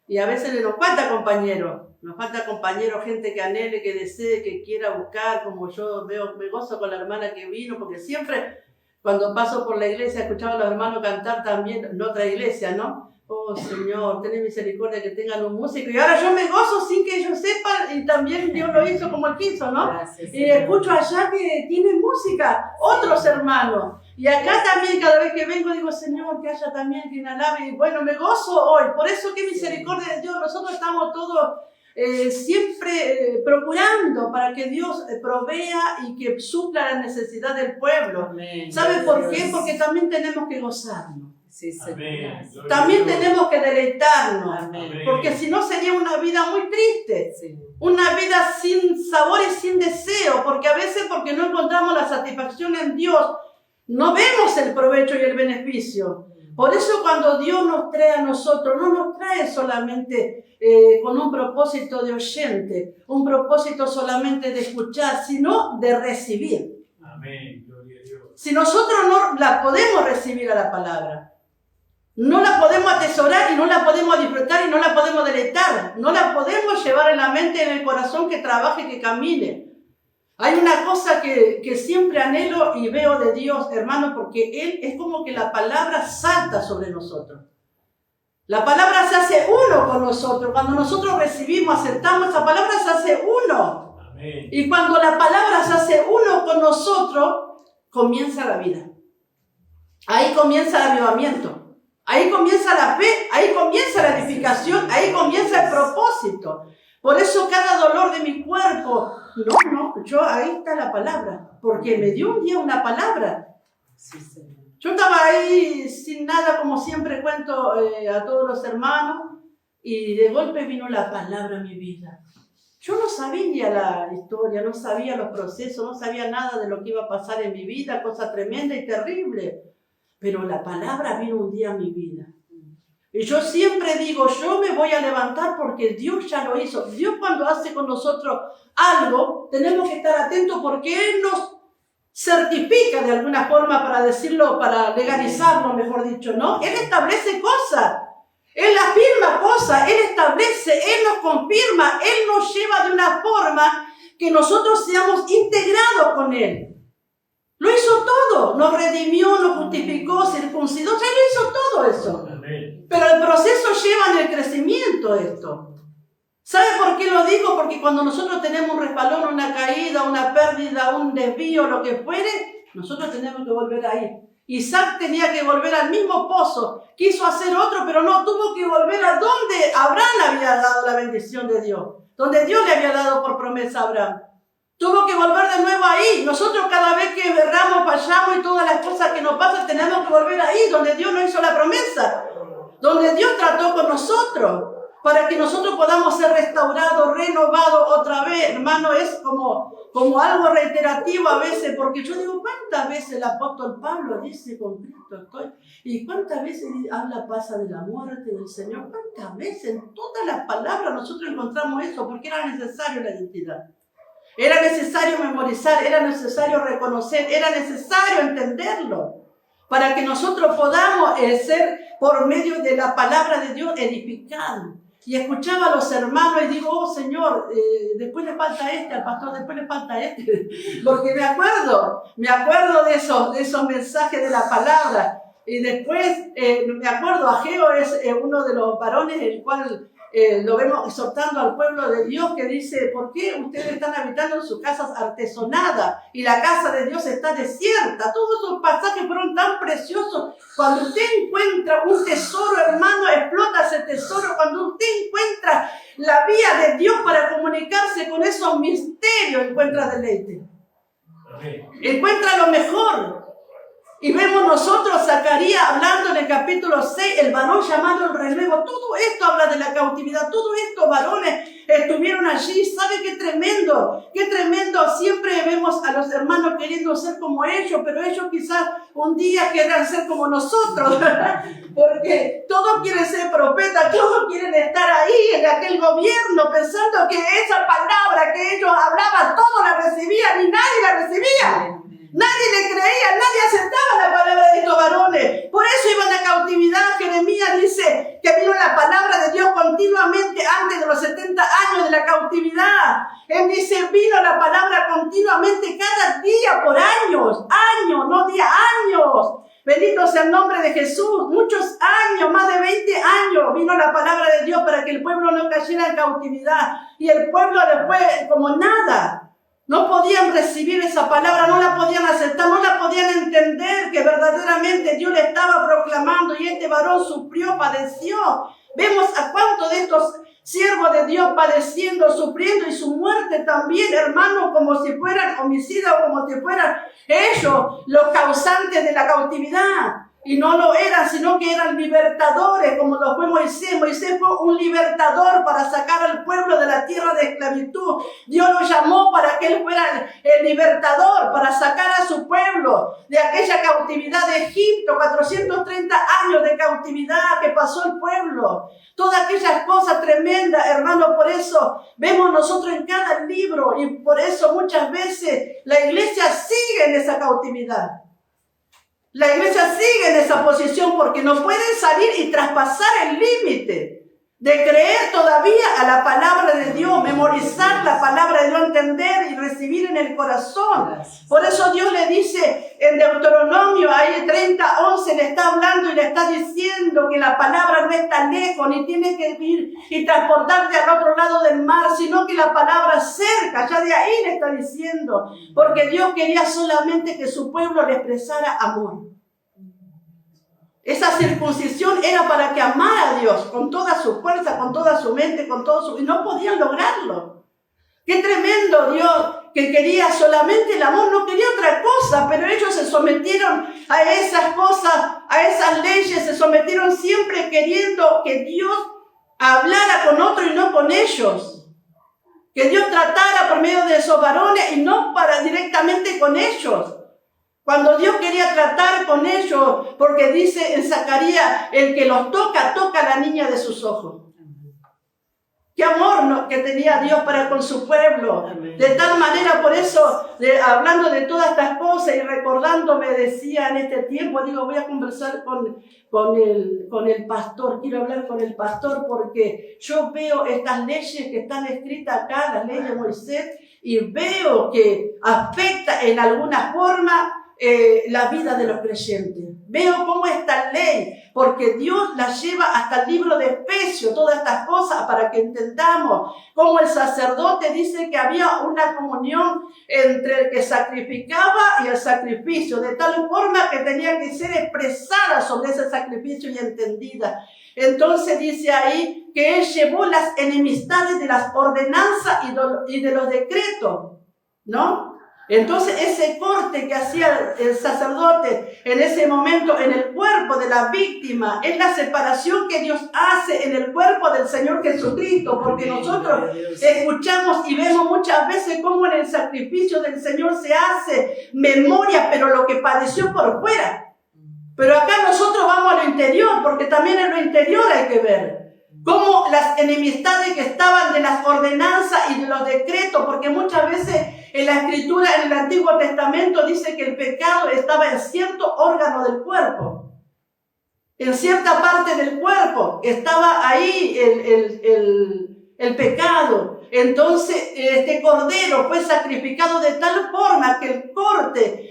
Y a veces nos falta compañero, gente que anhele, que desee, que quiera buscar, como yo veo, me gozo con la hermana que vino, porque siempre cuando paso por la iglesia escuchaba a los hermanos cantar también en otra iglesia, ¿no? Oh Señor, ten misericordia que tengan un músico. Y ahora yo me gozo sin que ellos sepan, y también Dios lo hizo como Él quiso, ¿no? Gracias, Y escucho allá que tienen música, otros hermanos. Y acá también, cada vez que vengo, digo, Señor, que haya también quien alabe. Y bueno, me gozo hoy. Por eso, qué misericordia de Dios. Nosotros estamos todos siempre procurando para que Dios provea y que supla la necesidad del pueblo. Amén. ¿Sabe por qué? Porque también tenemos que gozarnos. Sí, Señor. Amén. También tenemos que deleitarnos. Amén. Porque si no sería una vida muy triste. Sí. Una vida sin sabor y sin deseo. Porque a veces, porque no encontramos la satisfacción en Dios, no vemos el provecho y el beneficio. Por eso cuando Dios nos trae a nosotros, no nos trae solamente con un propósito de oyente, un propósito solamente de escuchar, sino de recibir. Amén. Gloria a Dios. Si nosotros no la podemos recibir a la palabra, no la podemos atesorar y no la podemos disfrutar y no la podemos deleitar, no la podemos llevar en la mente y en el corazón, que trabaje, que camine. Hay una cosa que siempre anhelo y veo de Dios, hermano, porque Él es como que la palabra salta sobre nosotros. La palabra se hace uno con nosotros. Cuando nosotros recibimos, aceptamos, esa palabra se hace uno. Amén. Y cuando la palabra se hace uno con nosotros, comienza la vida. Ahí comienza el avivamiento. Ahí comienza la fe, ahí comienza la edificación, ahí comienza el propósito. Por eso cada dolor de mi cuerpo, yo ahí está la palabra, porque me dio un día una palabra. Sí, Señor. Yo estaba ahí sin nada, como siempre cuento a todos los hermanos, y de golpe vino la palabra a mi vida. Yo no sabía la historia, no sabía los procesos, no sabía nada de lo que iba a pasar en mi vida, cosa tremenda y terrible. Pero la palabra vino un día a mi vida. Y yo siempre digo, yo me voy a levantar porque Dios ya lo hizo. Dios cuando hace con nosotros algo, tenemos que estar atentos porque Él nos certifica de alguna forma, para decirlo, para legalizarlo, mejor dicho, ¿no? Él establece cosas. Él afirma cosas, Él establece, Él nos confirma, Él nos lleva de una forma que nosotros seamos integrados con Él. Lo hizo todo, nos redimió, nos justificó, circuncidó, ya lo hizo todo eso. Amén. Pero el proceso lleva en el crecimiento esto. ¿Sabe por qué lo digo? Porque cuando nosotros tenemos un resbalón, una caída, una pérdida, un desvío, lo que fuere, nosotros tenemos que volver ahí. Isaac tenía que volver al mismo pozo, quiso hacer otro, pero no, tuvo que volver a donde Abraham había dado la bendición de Dios, donde Dios le había dado por promesa a Abraham. Tuvo que volver de nuevo ahí. Nosotros cada vez que erramos, fallamos y todas las cosas que nos pasan, tenemos que volver ahí, donde Dios nos hizo la promesa, donde Dios trató con nosotros, para que nosotros podamos ser restaurados, renovados otra vez. Hermano, es como algo reiterativo a veces, porque yo digo, ¿cuántas veces el apóstol Pablo dice, con Cristo estoy? ¿Y cuántas veces pasa de la muerte del Señor? ¿Cuántas veces en todas las palabras nosotros encontramos eso? Porque era necesario la identidad. Era necesario memorizar, era necesario reconocer, era necesario entenderlo, para que nosotros podamos ser, por medio de la palabra de Dios, edificados. Y escuchaba a los hermanos y digo, oh Señor, después le falta al pastor, después le falta porque me acuerdo de esos mensajes de la palabra. Y después me acuerdo, Ageo es uno de los varones, el cual lo vemos exhortando al pueblo de Dios, que dice, ¿por qué ustedes están habitando en sus casas artesonadas y la casa de Dios está desierta? Todos esos pasajes fueron tan preciosos. Cuando usted encuentra un tesoro, hermano, explota ese tesoro. Cuando usted encuentra la vía de Dios para comunicarse con esos misterios, encuentra deleite. Encuentra lo mejor. Y vemos nosotros Zacarías hablando en el capítulo 6, el varón llamado el renuevo. Todo esto habla de la cautividad. Todos estos varones estuvieron allí. ¿Sabe qué tremendo? Qué tremendo. Siempre vemos a los hermanos queriendo ser como ellos, pero ellos quizás un día quieran ser como nosotros. Porque todos quieren ser profetas, todos quieren estar ahí en aquel gobierno, pensando que esa palabra que ellos hablaban, todos la recibían y nadie la recibía. Nadie le creía, nadie aceptaba la palabra de estos varones. Por eso iban a cautividad. Jeremías dice que vino la palabra de Dios continuamente antes de los 70 años de la cautividad. Él dice, vino la palabra continuamente cada día por años, no días, años. Bendito sea el nombre de Jesús. Muchos años, más de 20 años, vino la palabra de Dios para que el pueblo no cayera en cautividad. Y el pueblo después, como nada. No podían recibir esa palabra, no la podían aceptar, no la podían entender, que verdaderamente Dios le estaba proclamando y este varón sufrió, padeció. Vemos a cuántos de estos siervos de Dios padeciendo, sufriendo y su muerte también, hermanos, como si fueran homicidas o como si fueran ellos los causantes de la cautividad. Y no lo eran, sino que eran libertadores, como lo fue Moisés. Moisés fue un libertador para sacar al pueblo de la tierra de esclavitud. Dios lo llamó para que él fuera el libertador, para sacar a su pueblo de aquella cautividad de Egipto, 430 años de cautividad que pasó el pueblo. Todas aquellas cosas tremendas, hermano, por eso vemos nosotros en cada libro y por eso muchas veces la iglesia sigue en esa cautividad. La iglesia sigue en esa posición porque no pueden salir y traspasar el límite de creer todavía a la palabra de Dios, memorizar la palabra de Dios, entender y recibir en el corazón. Por eso Dios le dice en Deuteronomio, ahí 30:11, le está hablando y le está diciendo que la palabra no está lejos, ni tiene que ir y transportarte al otro lado del mar, sino que la palabra cerca, ya de ahí le está diciendo, porque Dios quería solamente que su pueblo le expresara amor. Esa circuncisión era para que amara a Dios con toda su fuerza, con toda su mente, con todo su... y no podían lograrlo. Qué tremendo Dios. que quería solamente el amor, no quería otra cosa, pero ellos se sometieron a esas cosas, a esas leyes, se sometieron siempre queriendo que Dios hablara con otro y no con ellos. Que Dios tratara por medio de esos varones y no directamente con ellos. Cuando Dios quería tratar con ellos, porque dice en Zacarías, el que los toca, toca a la niña de sus ojos. Qué amor que tenía Dios para con su pueblo. De tal manera, por eso, hablando de todas estas cosas y recordándome, decía en este tiempo, digo, voy a conversar con el pastor. Quiero hablar con el pastor porque yo veo estas leyes que están escritas acá, las leyes de Moisés, y veo que afecta en alguna forma la vida de los creyentes. Veo cómo esta ley, porque Dios la lleva hasta el libro de Efesios, todas estas cosas para que entendamos cómo el sacerdote dice que había una comunión entre el que sacrificaba y el sacrificio, de tal forma que tenía que ser expresada sobre ese sacrificio y entendida. Entonces dice ahí que él llevó las enemistades de las ordenanzas y de los decretos, ¿no? Entonces ese corte que hacía el sacerdote en ese momento en el cuerpo de la víctima es la separación que Dios hace en el cuerpo del Señor Jesucristo, porque nosotros escuchamos y vemos muchas veces cómo en el sacrificio del Señor se hace memoria, pero lo que padeció por fuera. Pero acá nosotros vamos a lo interior, porque también en lo interior hay que ver cómo las enemistades que estaban de las ordenanzas y de los decretos, porque muchas veces en la Escritura, en el Antiguo Testamento, dice que el pecado estaba en cierto órgano del cuerpo. En cierta parte del cuerpo estaba ahí el pecado. Entonces, este cordero fue sacrificado de tal forma que el corte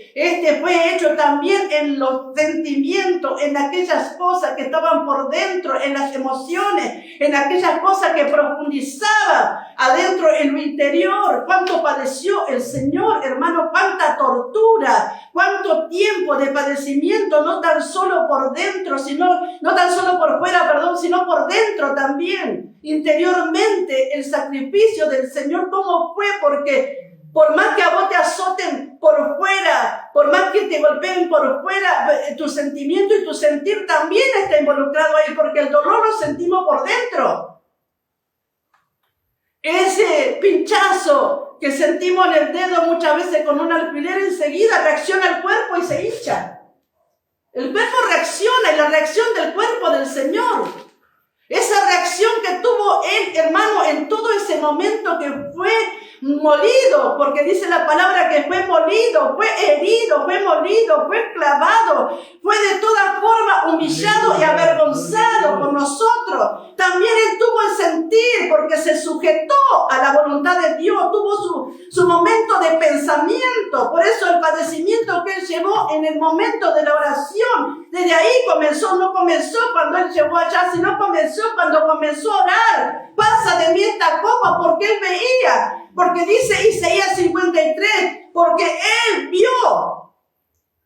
fue hecho también en los sentimientos, en aquellas cosas que estaban por dentro, en las emociones, en aquellas cosas que profundizaban adentro en lo interior. Cuánto padeció el Señor, hermano, cuánta tortura, cuánto tiempo de padecimiento, no tan solo por dentro, no tan solo por fuera, perdón, sino por dentro también. Interiormente, el sacrificio del Señor, ¿cómo fue? Porque por más que a vos te azoten por fuera, por más que te golpeen por fuera, tu sentimiento y tu sentir también está involucrado ahí, porque el dolor lo sentimos por dentro. Ese pinchazo que sentimos en el dedo muchas veces con un alfiler, enseguida reacciona el cuerpo y se hincha. El cuerpo reacciona, y la reacción del cuerpo del Señor, esa reacción que tuvo él, hermano, en todo ese momento que fue molido, porque dice la palabra que fue molido, fue herido, fue molido, fue clavado, fue de toda forma humillado y avergonzado por nosotros. También él tuvo el sentir, porque se sujetó a la voluntad de Dios, tuvo su momento de pensamiento. Por eso el padecimiento que él llevó en el momento de la oración, desde ahí comenzó, no comenzó cuando él llegó allá, sino comenzó cuando comenzó a orar. Pasa de mí esta copa, porque él veía, porque dice Isaías 53, porque él vio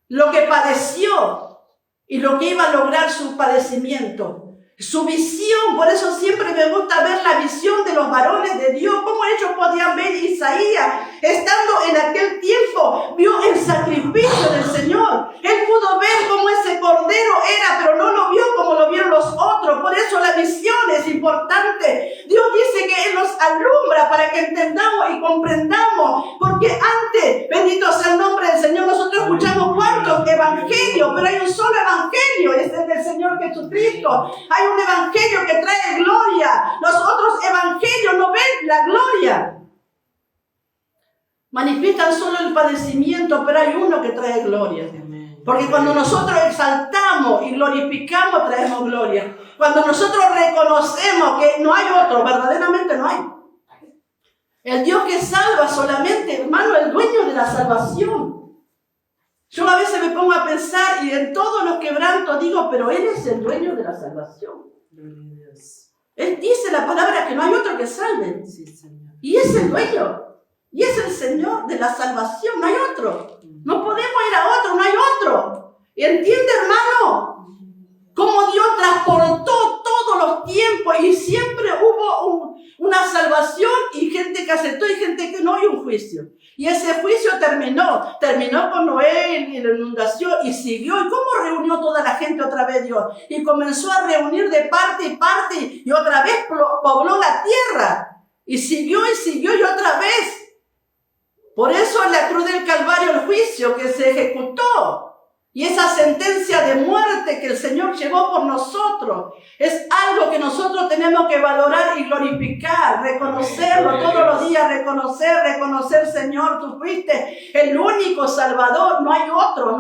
lo que padeció y lo que iba a lograr su padecimiento. Su visión, por eso siempre me gusta ver la visión de los varones de Dios, cómo ellos podían ver. Isaías, estando en aquel tiempo, vio el sacrificio del Señor. Él pudo ver cómo ese cordero era, pero no lo vio como lo vieron los otros. Por eso la visión es importante. Dios dice que Él nos alumbra para que entendamos y comprendamos, porque antes, bendito sea el nombre del Señor, nosotros escuchamos cuántos evangelios, pero hay un solo evangelio, es el del Señor Jesucristo. Hay un evangelio que trae gloria. Los otros evangelios no ven la gloria. Manifiestan solo el padecimiento, pero hay uno que trae gloria. Porque cuando nosotros exaltamos y glorificamos, traemos gloria. Cuando nosotros reconocemos que no hay otro, verdaderamente no hay. El Dios que salva solamente, hermano, el dueño de la salvación. Yo a veces me pongo a pensar y en todos los quebrantos digo, pero Él es el dueño de la salvación. Él dice la palabra que no hay otro que salve. Y es el dueño. Y es el Señor de la salvación. No hay otro. No podemos ir a otro, no hay otro. ¿Y entiende, hermano? Cómo Dios transportó todos los tiempos y siempre hubo una salvación y gente que aceptó y gente que no, y un juicio. Y ese juicio terminó con Noé y la inundación y siguió. ¿Y cómo reunió toda la gente otra vez Dios? Y comenzó a reunir de parte y otra vez pobló la tierra. Y siguió y otra vez. Por eso en la cruz del Calvario el juicio que se ejecutó. Y esa sentencia de muerte que el Señor llevó por nosotros es algo que nosotros tenemos que valorar y glorificar, reconocerlo todos los días, reconocer, Señor, tú fuiste el único Salvador, no hay otro,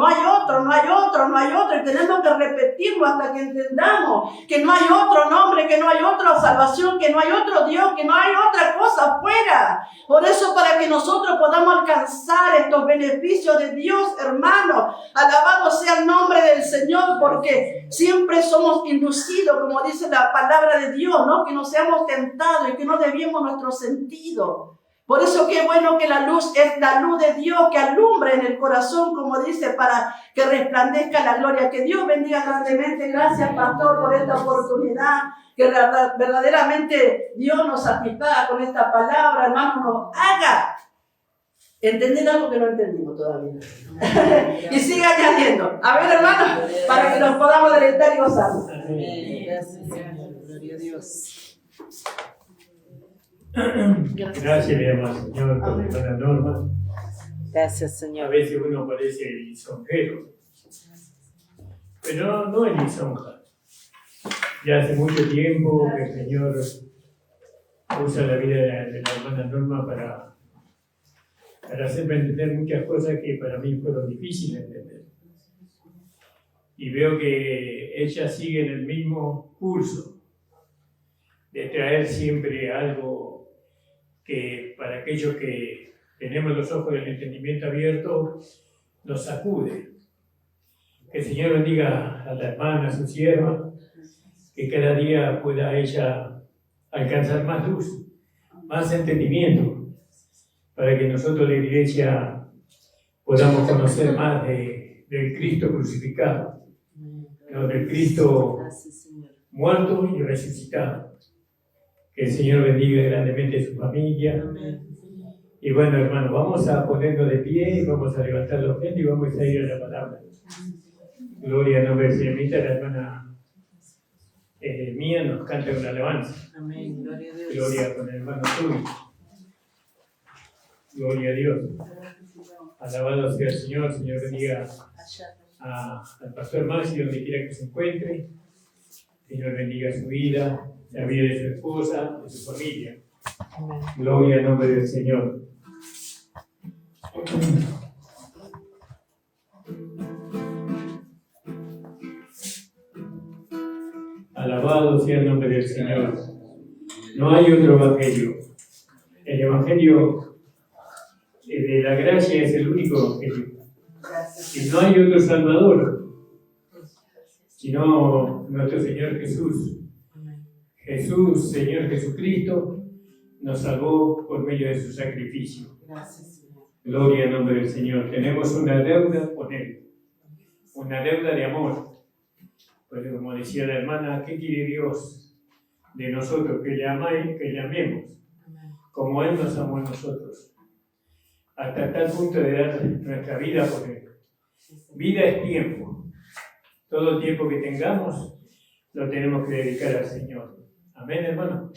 y tenemos que repetirlo hasta que entendamos que no hay otro nombre, que no hay otra salvación, que no hay otro Dios, que no hay otra cosa afuera. Por eso, para que nosotros podamos alcanzar estos beneficios de Dios, hermanos, alabado sea el nombre del Señor, porque siempre somos inducidos, como dice la palabra de Dios, ¿no? Que no seamos tentados y que no desviemos nuestro sentido. Por eso qué bueno que la luz es la luz de Dios que alumbre en el corazón, como dice, para que resplandezca la gloria. Que Dios bendiga grandemente. Gracias, pastor, por esta oportunidad. Que verdaderamente Dios nos satisfaga con esta palabra, hermano, nos haga entender algo que no entendimos todavía. Y siga añadiendo. A ver, hermano, para que nos podamos deleitar y gozar. Gracias, Señor. Gloria a Dios. Gracias, le llamo al Señor por la buena norma. Gracias, A Señor. veces uno parece lisonjero, pero no es lisonja. Ya hace mucho tiempo que el Señor usa la vida de la hermana Norma para hacerme entender muchas cosas que para mí fueron difíciles de entender. Y veo que ella sigue en el mismo curso de traer siempre algo que para aquellos que tenemos los ojos del entendimiento abiertos nos sacude. Que el Señor bendiga a la hermana, a su sierva, que cada día pueda ella alcanzar más luz, más entendimiento, para que nosotros, la iglesia, podamos conocer más del Cristo crucificado, ¿no? Del Cristo muerto y resucitado. Que el Señor bendiga grandemente a su familia. Y bueno, hermanos, vamos a ponernos de pie y vamos a levantar la ofrenda y vamos a ir a la palabra. Gloria al nombre del Señor. La hermana mía nos canta una alabanza. Amén. Gloria a Dios. Gloria con el hermano tuyo. Gloria a Dios. Alabado sea el Señor. Señor bendiga al pastor Maxi donde quiera que se encuentre. Señor bendiga su vida, la vida de su esposa, de su familia. Amén. Gloria al nombre del Señor. Alabado sea el nombre del Señor. No hay otro evangelio. El evangelio de la gracia es el único evangelio. Y no hay otro Salvador, sino nuestro Señor Jesús. Jesús, Señor Jesucristo, nos salvó por medio de su sacrificio. Gloria al nombre del Señor. Tenemos una deuda con Él, una deuda de amor. Pues como decía la hermana, ¿qué quiere Dios de nosotros? Que le amemos, como Él nos amó a nosotros, hasta tal punto de dar nuestra vida por Él. Vida es tiempo. Todo el tiempo que tengamos, lo tenemos que dedicar al Señor. Amén, hermano.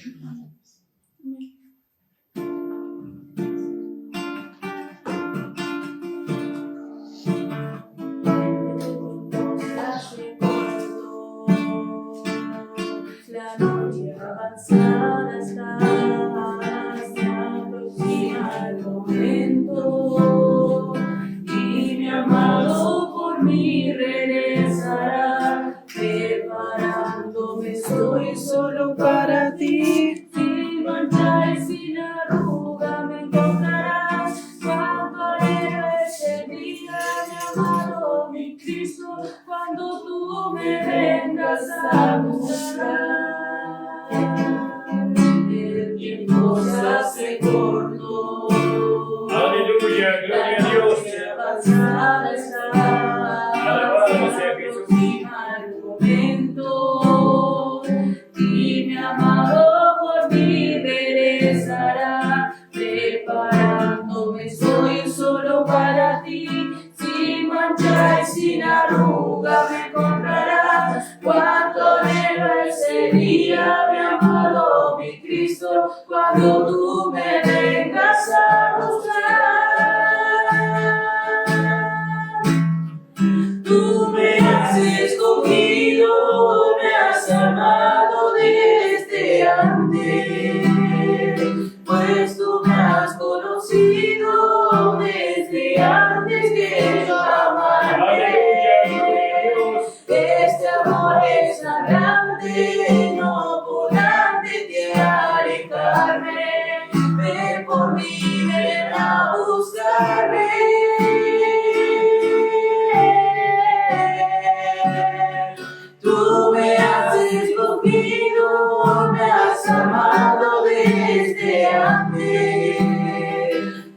La noche avanzada está, se aproxima el momento y mi amado por mí regresará, preparándome estoy solo para ti. Sin mancha y sin arruga me encontrarás, cuando alegre ese día, mi amado, mi Cristo, cuando tú me vengas a buscar. El tiempo se hace corto. Aleluya, gloria a Dios. Avanzada está, Alabado sea Jesús. el momento y mi amado por mí veré. me encontrarás. Cuánto anhelo ese día, mi amado, mi Cristo, cuando tú me vengas a buscar. Tú me has escogido, me has amado desde antes, pues tú me has conocido desde antes que yo amarte. Este amor es tan grande, no podrán de ti alejarme. Ven por mí, ven a buscarme. Tú me has escogido, me has amado desde antes,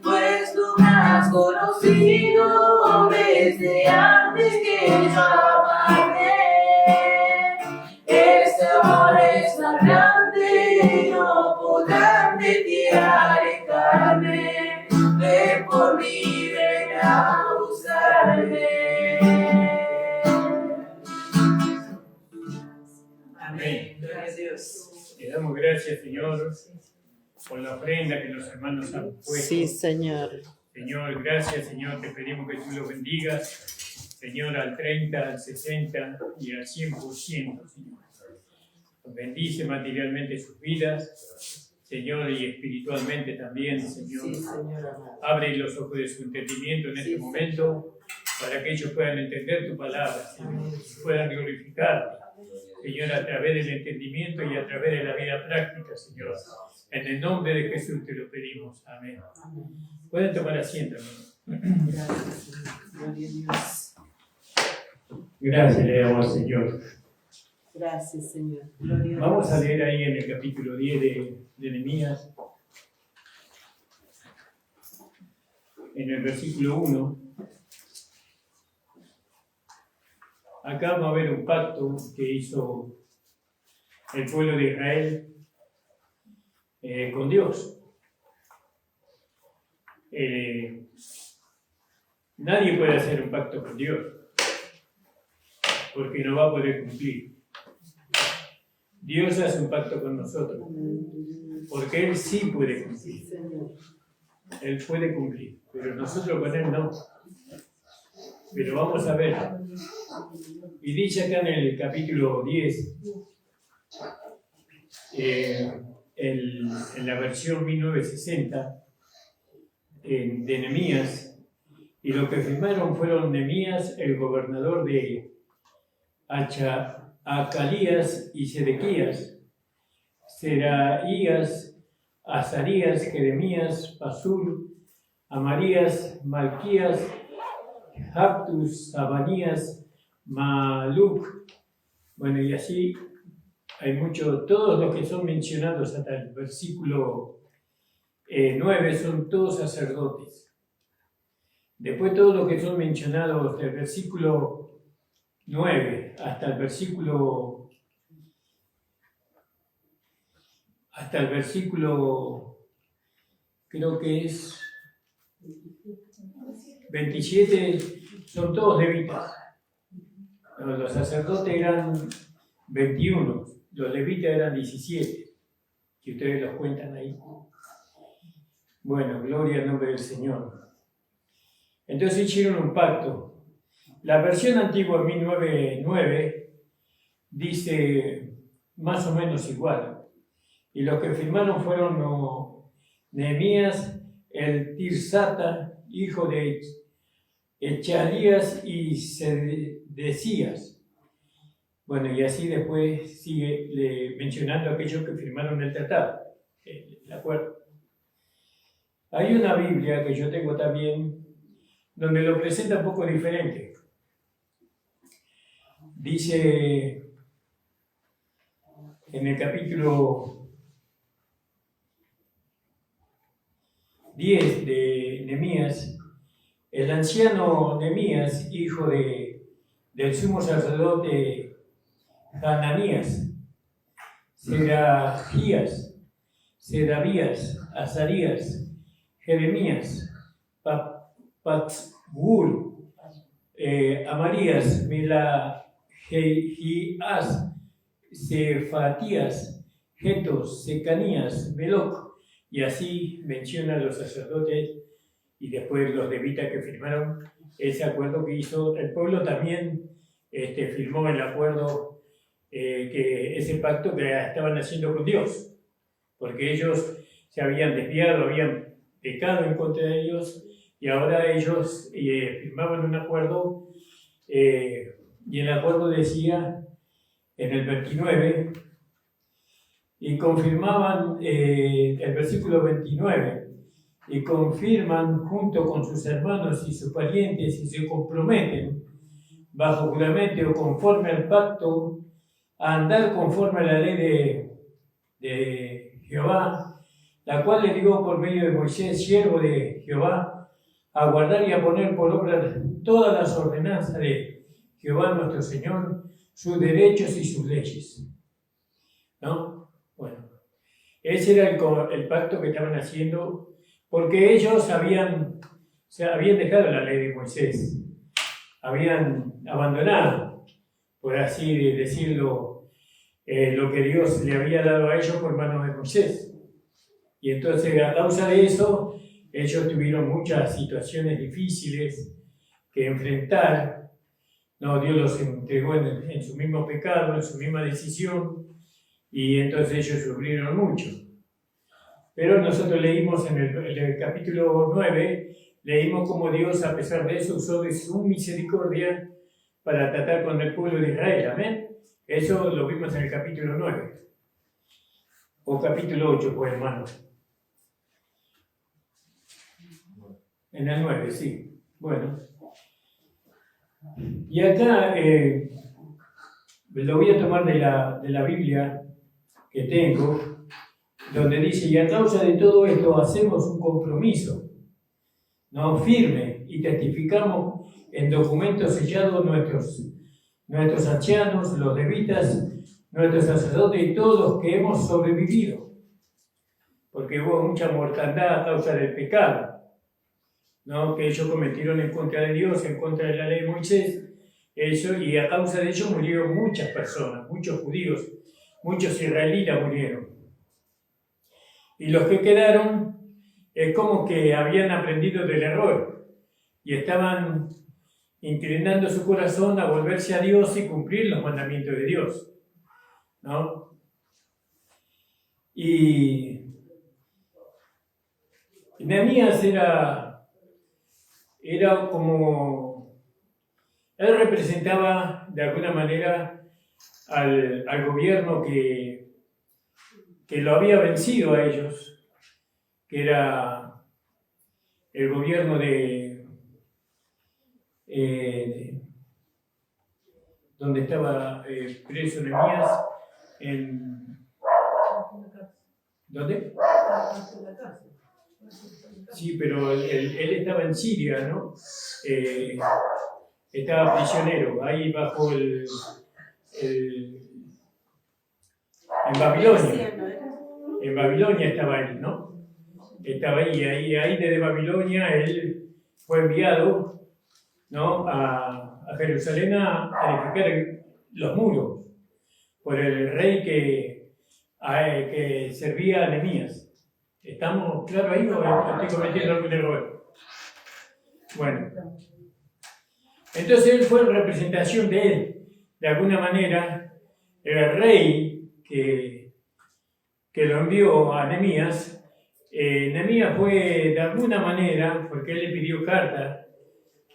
pues tú me has conocido desde antes que yo amarte. Este amor es tan grande, no podrán de ti alejarme. Ven por mí, ven a buscarme. Amén. Gloria a Dios. Te damos gracias, Señor, por la ofrenda que los hermanos han puesto. Sí, Señor. Señor, gracias, Señor, te pedimos que tú los bendigas, Señor, al 30, al 60 y al 100%, Señor. Bendice materialmente sus vidas, Señor, y espiritualmente también, Señor. Sí, Señor amado. Abre los ojos de su entendimiento en este momento para que ellos puedan entender tu palabra, Señor, y puedan glorificarte, Señor, a través del entendimiento y a través de la vida práctica, Señor. En el nombre de Jesús te lo pedimos. Amén. Pueden tomar asiento, hermano. Gracias, Señor. Gloria a Dios. Gracias le damos al Señor. Gracias, Señor. Gloria a Dios. Vamos a leer ahí en el capítulo 10 de Nehemías, en el versículo 1. Acá va a haber un pacto que hizo el pueblo de Israel con Dios. Nadie puede hacer un pacto con Dios porque no va a poder cumplir. Dios hace un pacto con nosotros porque Él sí puede cumplir. Él puede cumplir, pero nosotros con Él no. Pero vamos a ver. Y dice acá en el capítulo 10, en la versión 1960 de Nehemías, y lo que firmaron fueron Nehemías, el gobernador de Acalías y Sedequías, Seraías, Azarías, Jeremías, Pasur, Amarías, Malquías, Jactus, Sabanías, Maluk. Bueno, y así hay muchos, todos los que son mencionados hasta el versículo 9 son todos sacerdotes. Después todos los que son mencionados del versículo 9 hasta el versículo 27, creo que es 27, son todos levitas. Los sacerdotes eran 21, los levitas eran 17, que ustedes los cuentan ahí. Bueno, gloria al nombre del Señor. Entonces hicieron un pacto. La versión antigua 1909 dice más o menos igual. Y los que firmaron fueron Nehemías, el Tirsata, hijo de Echalías y Sedecías. Bueno, y así después sigue mencionando aquellos que firmaron el tratado, el acuerdo. Hay una Biblia que yo tengo también, donde lo presenta un poco diferente. Dice en el capítulo 10 de Nehemías, el anciano Nehemías, hijo del sumo sacerdote Hananías, Seragías, Sedabías, Azarías, Jeremías, Patzgur, Amarías, Melahías, Cefatías, Getos, Secanías, Meloc, y así menciona a los sacerdotes y después los levitas que firmaron ese acuerdo que hizo. El pueblo también firmó el acuerdo, ese pacto que estaban haciendo con Dios, porque ellos se habían desviado, habían pecado en contra de ellos, y ahora ellos firmaban un acuerdo, y el acuerdo decía en el 29, y confirmaban, el versículo 29, y confirman junto con sus hermanos y sus parientes y se comprometen bajo juramento o conforme al pacto a andar conforme a la ley de Jehová, la cual le dio por medio de Moisés, siervo de Jehová, a guardar y a poner por obra todas las ordenanzas de Jehová nuestro Señor, sus derechos y sus leyes. ¿No? Bueno, ese era el pacto que estaban haciendo, porque ellos habían dejado la ley de Moisés, habían abandonado, por así decirlo, lo que Dios le había dado a ellos por manos de Moisés. Y entonces, a causa de eso, ellos tuvieron muchas situaciones difíciles que enfrentar. No, Dios los entregó en su mismo pecado, en su misma decisión, y entonces ellos sufrieron mucho. Pero nosotros leímos en el capítulo 9, leímos cómo Dios, a pesar de eso, usó de su misericordia para tratar con el pueblo de Israel. ¿Amén? Eso lo vimos en el capítulo 9. O capítulo 8, pues, hermano. En el 9, sí. Bueno. Y acá lo voy a tomar de la Biblia que tengo, donde dice, y a causa de todo esto hacemos un compromiso, ¿no? Firme, y testificamos en documentos sellados nuestros ancianos, los levitas, nuestros sacerdotes y todos los que hemos sobrevivido, porque hubo mucha mortandad a causa del pecado, ¿no? Que ellos cometieron en contra de Dios, en contra de la ley de Moisés, eso, y a causa de ello murieron muchas personas, muchos judíos, muchos israelitas murieron. Y los que quedaron es como que habían aprendido del error y estaban inclinando su corazón a volverse a Dios y cumplir los mandamientos de Dios, ¿no? Y Nehemías era como, él representaba de alguna manera al gobierno que lo había vencido a ellos, que era el gobierno donde estaba preso Nehemías, ¿dónde? Sí, pero él estaba en Siria, ¿no? Estaba prisionero, ahí bajo en Babilonia. En Babilonia estaba él, ¿no? Estaba ahí desde Babilonia él fue enviado, ¿no? a Jerusalén a edificar los muros por el rey que servía a Nehemías. ¿Estamos claros ahí o estoy cometiendo algún error? Bueno, entonces él fue en representación de él. De alguna manera, el rey que lo envió a Nehemías, Nehemías fue de alguna manera, porque él le pidió carta,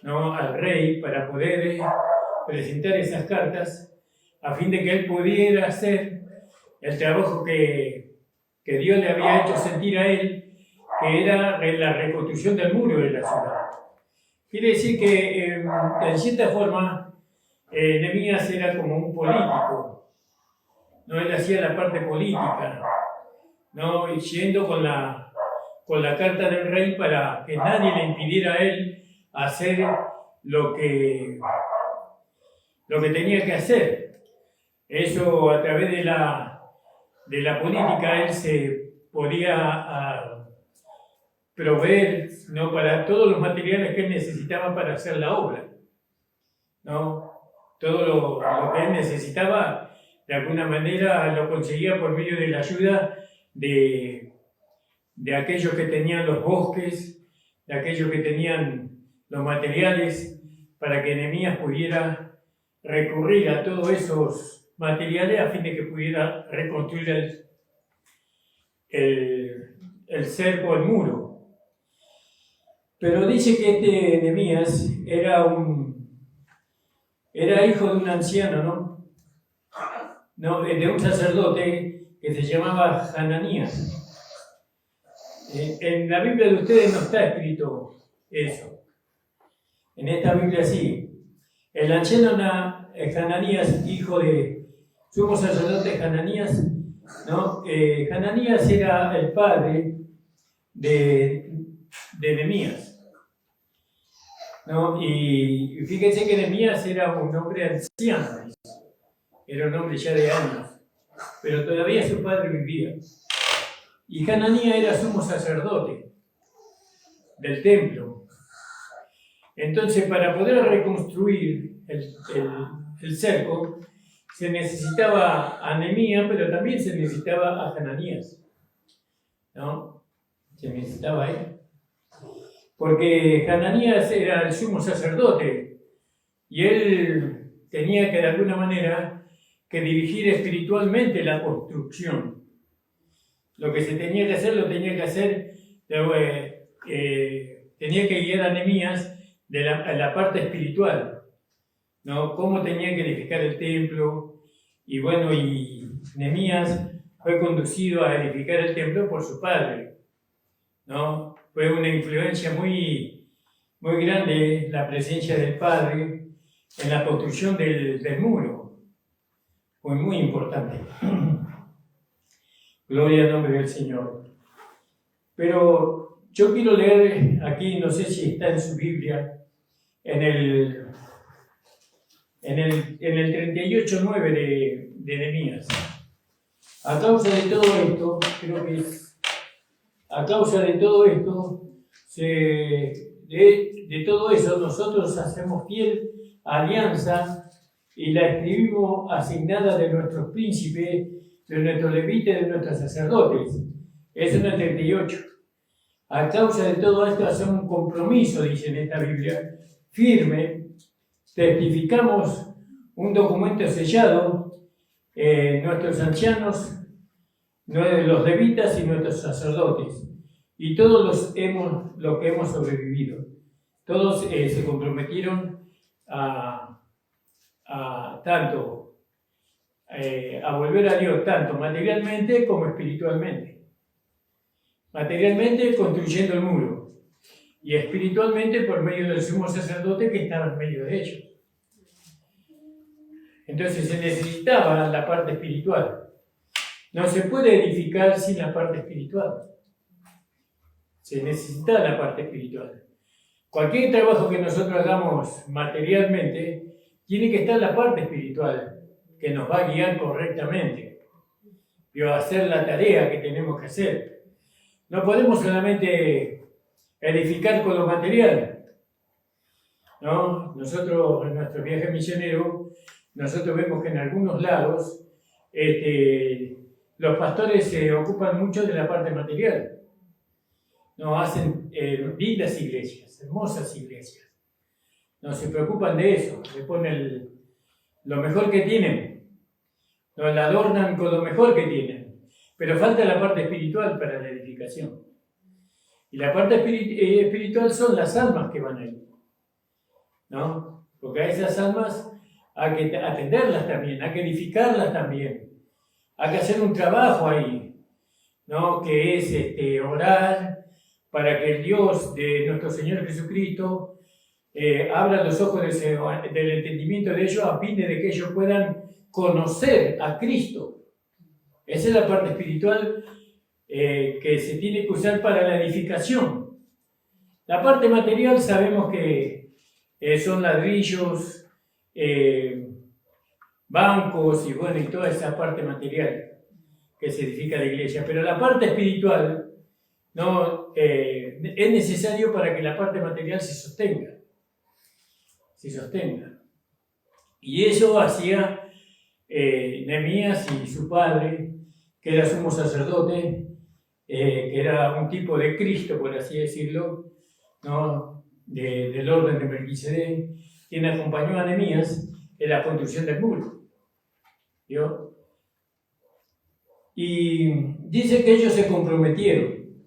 ¿no? al rey para poder presentar esas cartas, a fin de que él pudiera hacer el trabajo que Dios le había hecho sentir a él, que era la reconstrucción del muro de la ciudad. Quiere decir que, en cierta forma, Nehemías era como un político, ¿no? Él hacía la parte política, ¿no? Y yendo con la carta del rey para que nadie le impidiera a él hacer lo que tenía que hacer. Eso, a través de la política, él se podía proveer, ¿no? para todos los materiales que él necesitaba para hacer la obra. ¿no? Todo lo que él necesitaba, de alguna manera lo conseguía por medio de la ayuda de aquellos que tenían los bosques, de aquellos que tenían los materiales, para que Nehemías pudiera recurrir a todos esos materiales a fin de que pudiera reconstruir el cerco, el muro. Pero dice que este Nehemías era hijo de un anciano, ¿no? De un sacerdote que se llamaba Hananías. En la Biblia de ustedes no está escrito eso. En esta Biblia sí. El anciano Hananías, hijo de sumo sacerdote Hananías, ¿no? Hananías era el padre de Nehemías, ¿no? Y fíjense que Nehemías era un hombre anciano, era un hombre ya de años, pero todavía su padre vivía. Y Hananías era sumo sacerdote del templo. Entonces, para poder reconstruir el cerco, se necesitaba a Nehemías, pero también se necesitaba a Hananías, ¿no? Se necesitaba a él. Porque Hananías era el sumo sacerdote y él tenía que de alguna manera que dirigir espiritualmente la construcción. Lo que se tenía que hacer, lo tenía que hacer, tenía que guiar a Nehemías de la parte espiritual, ¿no? Cómo tenía que edificar el templo. Y bueno, y Nehemías fue conducido a edificar el templo por su padre, ¿no? Fue una influencia muy, muy grande la presencia del padre en la construcción del muro. Fue muy importante. Gloria al nombre del Señor. Pero yo quiero leer aquí, no sé si está en su Biblia, en el 38:9 de Nehemías. A causa de todo esto, creo que es, a causa de todo esto, de todo eso, nosotros hacemos fiel alianza y la escribimos asignada de nuestros príncipes, de nuestros levitas, de nuestros sacerdotes. Es en el 38. A causa de todo esto, hacer un compromiso, dice en esta Biblia, firme, testificamos un documento sellado, nuestros ancianos, los levitas y nuestros sacerdotes, y todos los que hemos sobrevivido. Todos se comprometieron a volver a Dios, tanto materialmente como espiritualmente. Materialmente construyendo el muro, y espiritualmente por medio del sumo sacerdote que estaba en medio de ellos. Entonces se necesitaba la parte espiritual. No se puede edificar sin la parte espiritual. Se necesita la parte espiritual. Cualquier trabajo que nosotros hagamos materialmente, tiene que estar la parte espiritual, que nos va a guiar correctamente y va a hacer la tarea que tenemos que hacer. No podemos solamente edificar con lo material, ¿no? Nosotros, en nuestro viaje misionero, nosotros vemos que en algunos lados los pastores se ocupan mucho de la parte material. No hacen lindas iglesias, hermosas iglesias. No se preocupan de eso, le ponen lo mejor que tienen, nos la adornan con lo mejor que tienen, pero falta la parte espiritual para la edificación. Y la parte espiritual son las almas que van ahí, ¿no? Porque a esas almas hay que atenderlas también, hay que edificarlas también, hay que hacer un trabajo ahí, ¿no? Que es orar para que el Dios de nuestro Señor Jesucristo abra los ojos del entendimiento de ellos a fin de que ellos puedan conocer a Cristo. Esa es la parte espiritual que se tiene que usar para la edificación. La parte material sabemos que son ladrillos, bancos y bueno, y toda esa parte material que se edifica la iglesia. Pero la parte espiritual no es necesario para que la parte material se sostenga. Y eso hacía Nehemías y su padre, que era sumo sacerdote, que era un tipo de Cristo, por así decirlo, ¿no? Del orden de Melquisedec, quien acompañó a Nehemías en la construcción del muro. ¿Vio? Y dice que ellos se comprometieron,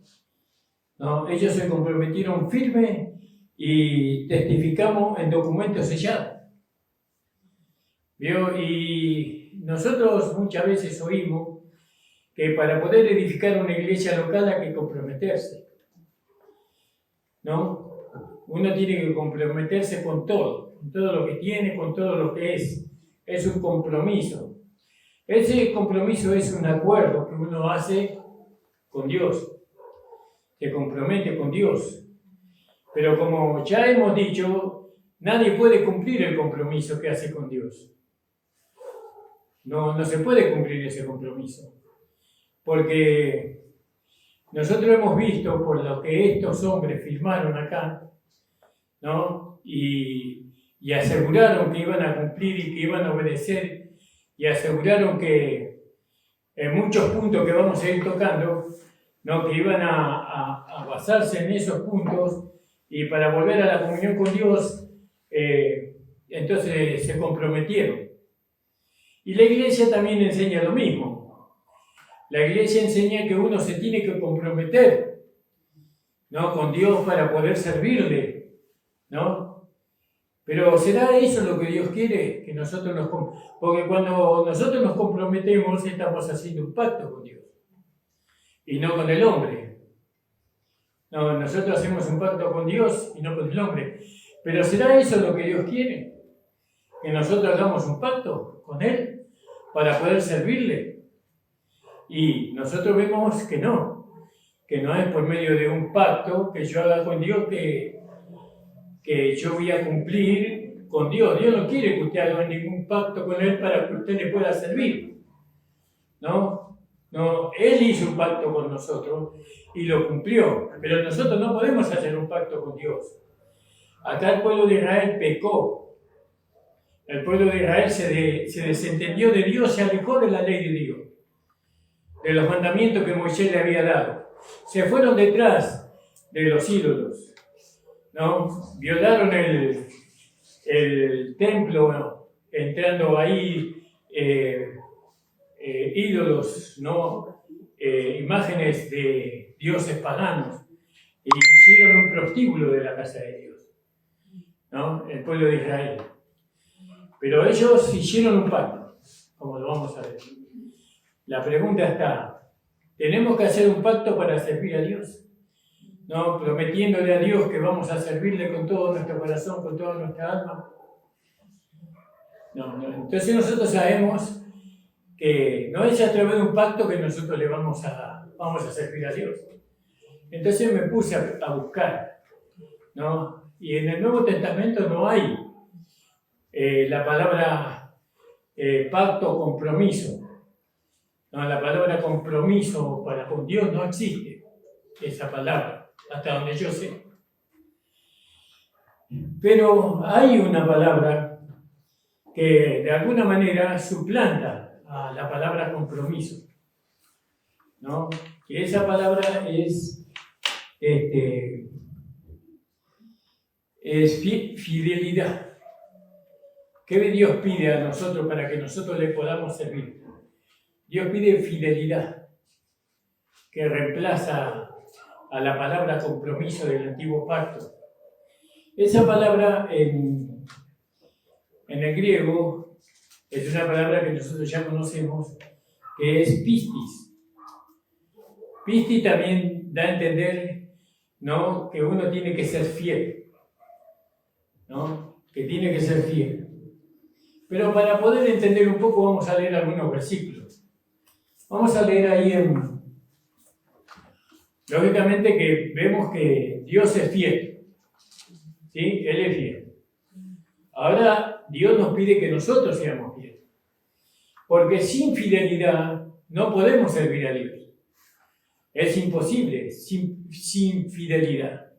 ¿no? Ellos se comprometieron firme y testificamos en documentos sellados. ¿Vio? Y nosotros muchas veces oímos que para poder edificar una iglesia local hay que comprometerse, ¿no? Uno tiene que comprometerse con todo lo que tiene, con todo lo que es. Es un compromiso. Ese compromiso es un acuerdo que uno hace con Dios. Se compromete con Dios. Pero como ya hemos dicho, nadie puede cumplir el compromiso que hace con Dios. No se puede cumplir ese compromiso. Porque nosotros hemos visto por lo que estos hombres firmaron acá, ¿no? Y aseguraron que iban a cumplir y que iban a obedecer, y aseguraron que en muchos puntos que vamos a ir tocando, ¿no? Que iban a basarse en esos puntos, y para volver a la comunión con Dios, entonces se comprometieron. Y la iglesia también enseña lo mismo. La iglesia enseña que uno se tiene que comprometer, ¿no? Con Dios para poder servirle, ¿no? Pero ¿será eso lo que Dios quiere? Que nosotros porque cuando nosotros nos comprometemos estamos haciendo un pacto con Dios y no con el hombre. No, nosotros hacemos un pacto con Dios y no con el hombre. Pero ¿será eso lo que Dios quiere? Que nosotros hagamos un pacto con Él para poder servirle. Y nosotros vemos que no es por medio de un pacto que yo haga con Dios que yo voy a cumplir con Dios. Dios no quiere que usted haga ningún pacto con Él para que usted le pueda servir. No, Él hizo un pacto con nosotros y lo cumplió, pero nosotros no podemos hacer un pacto con Dios. Acá el pueblo de Israel pecó. El pueblo de Israel se desentendió de Dios, se alejó de la ley de Dios, de los mandamientos que Moisés le había dado. Se fueron detrás de los ídolos, ¿no? Violaron el templo, ¿no? Entrando ahí ídolos, ¿no? Imágenes de dioses paganos, y hicieron un prostíbulo de la casa de Dios, ¿no? El pueblo de Israel. Pero ellos hicieron un pacto, como lo vamos a ver. La pregunta está, ¿tenemos que hacer un pacto para servir a Dios? ¿No? Prometiéndole a Dios que vamos a servirle con todo nuestro corazón, con toda nuestra alma. No. Entonces nosotros sabemos que no es a través de un pacto que nosotros le vamos a servir a Dios. Entonces me puse a buscar, ¿no? Y en el Nuevo Testamento no hay la palabra pacto o compromiso. No, la palabra compromiso para con Dios no existe, esa palabra, hasta donde yo sé. Pero hay una palabra que de alguna manera suplanta a la palabra compromiso, ¿no? Que esa palabra es fidelidad. ¿Qué Dios pide a nosotros para que nosotros le podamos servir? Dios pide fidelidad, que reemplaza a la palabra compromiso del antiguo pacto. Esa palabra en el griego es una palabra que nosotros ya conocemos, que es pistis. Pistis también da a entender, ¿no?, que uno tiene que ser fiel, ¿no?, que tiene que ser fiel. Pero para poder entender un poco vamos a leer algunos versículos. Vamos a leer ahí lógicamente que vemos que Dios es fiel, ¿sí? Él es fiel. Ahora Dios nos pide que nosotros seamos fieles, porque sin fidelidad no podemos servir a Dios. Es imposible sin fidelidad.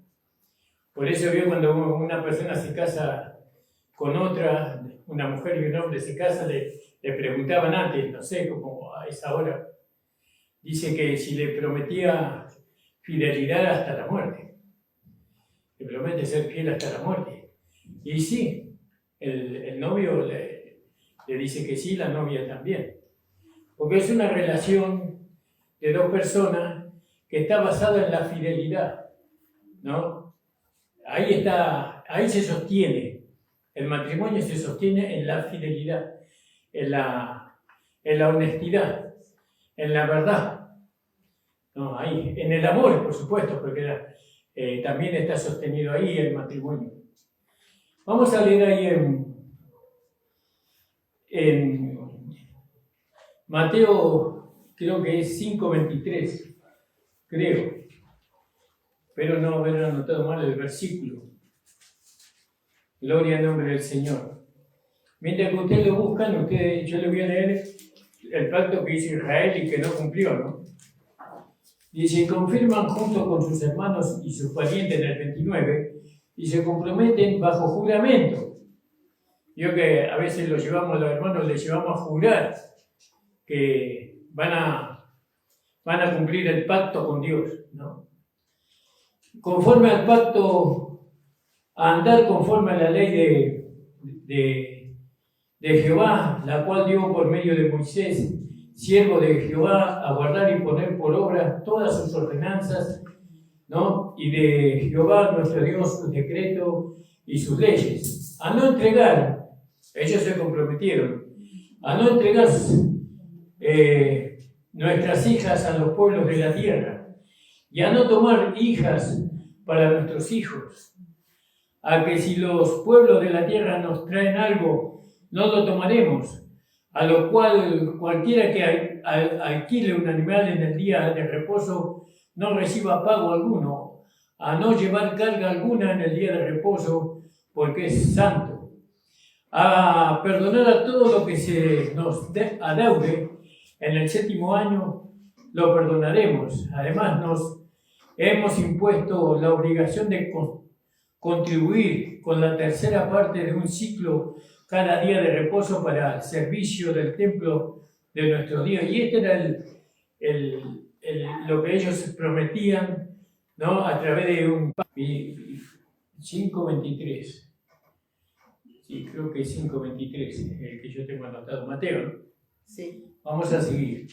Por eso cuando una persona se casa con otra, una mujer y un hombre se casan, le preguntaban antes, no sé, como a esa hora, dice que si le prometía fidelidad hasta la muerte, le promete ser fiel hasta la muerte. Y sí, el novio le dice que sí, la novia también, porque es una relación de dos personas que está basada en la fidelidad, ¿no? Ahí se sostiene, el matrimonio se sostiene en la fidelidad, en la honestidad, en la verdad, ¿no? Ahí, en el amor, por supuesto, porque también está sostenido ahí el matrimonio. Vamos a leer ahí en Mateo, creo que es 5:23, creo, pero no haber anotado mal el versículo. Gloria al nombre del Señor. Mientras que ustedes lo buscan, yo les voy a leer el pacto que hizo Israel y que no cumplió, ¿no? Dice, confirman junto con sus hermanos y sus parientes en el 29 y se comprometen bajo juramento. Yo que a veces los hermanos les llevamos a jurar que van a cumplir el pacto con Dios, ¿no? Conforme al pacto, a andar conforme a la ley de Jehová, la cual dio por medio de Moisés, siervo de Jehová, a guardar y poner por obra todas sus ordenanzas, ¿no? Y de Jehová nuestro Dios sus decretos y sus leyes. A no entregar, ellos se comprometieron, a no entregar nuestras hijas a los pueblos de la tierra, y a no tomar hijas para nuestros hijos, a que si los pueblos de la tierra nos traen algo, no lo tomaremos, a lo cual cualquiera que alquile un animal en el día de reposo no reciba pago alguno, a no llevar carga alguna en el día de reposo, porque es santo, a perdonar a todo lo que se nos adeude en el 7º año, lo perdonaremos. Además, nos hemos impuesto la obligación de contribuir con la tercera parte de un ciclo cada día de reposo para el servicio del templo de nuestro Dios. Y este era lo que ellos prometían, ¿no? A través de un 5:23. Sí, creo que es 5:23, el que yo tengo anotado. Mateo, ¿no? Sí. Vamos a seguir.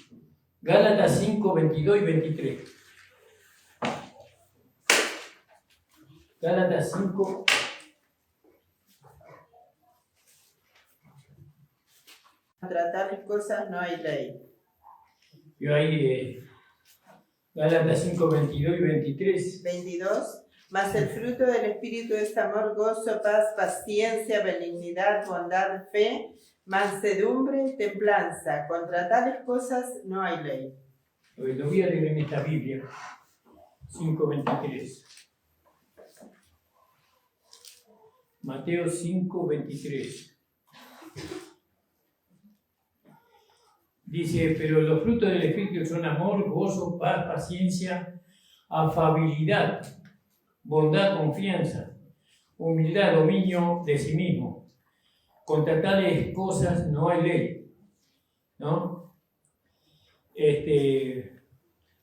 Gálatas 5:22 y 23. Gálatas 5. Contra tales cosas no hay ley. Yo ahí, Gálatas 5:22 y 23. 22. Mas el fruto del Espíritu es amor, gozo, paz, paciencia, benignidad, bondad, fe, mansedumbre, templanza. Contra tales cosas no hay ley. Lo voy a leer en esta Biblia. 5:23. Mateo 5:23. Dice, pero los frutos del Espíritu son amor, gozo, paz, paciencia, afabilidad, bondad, confianza, humildad, dominio de sí mismo. Contra tales cosas no hay ley, ¿no?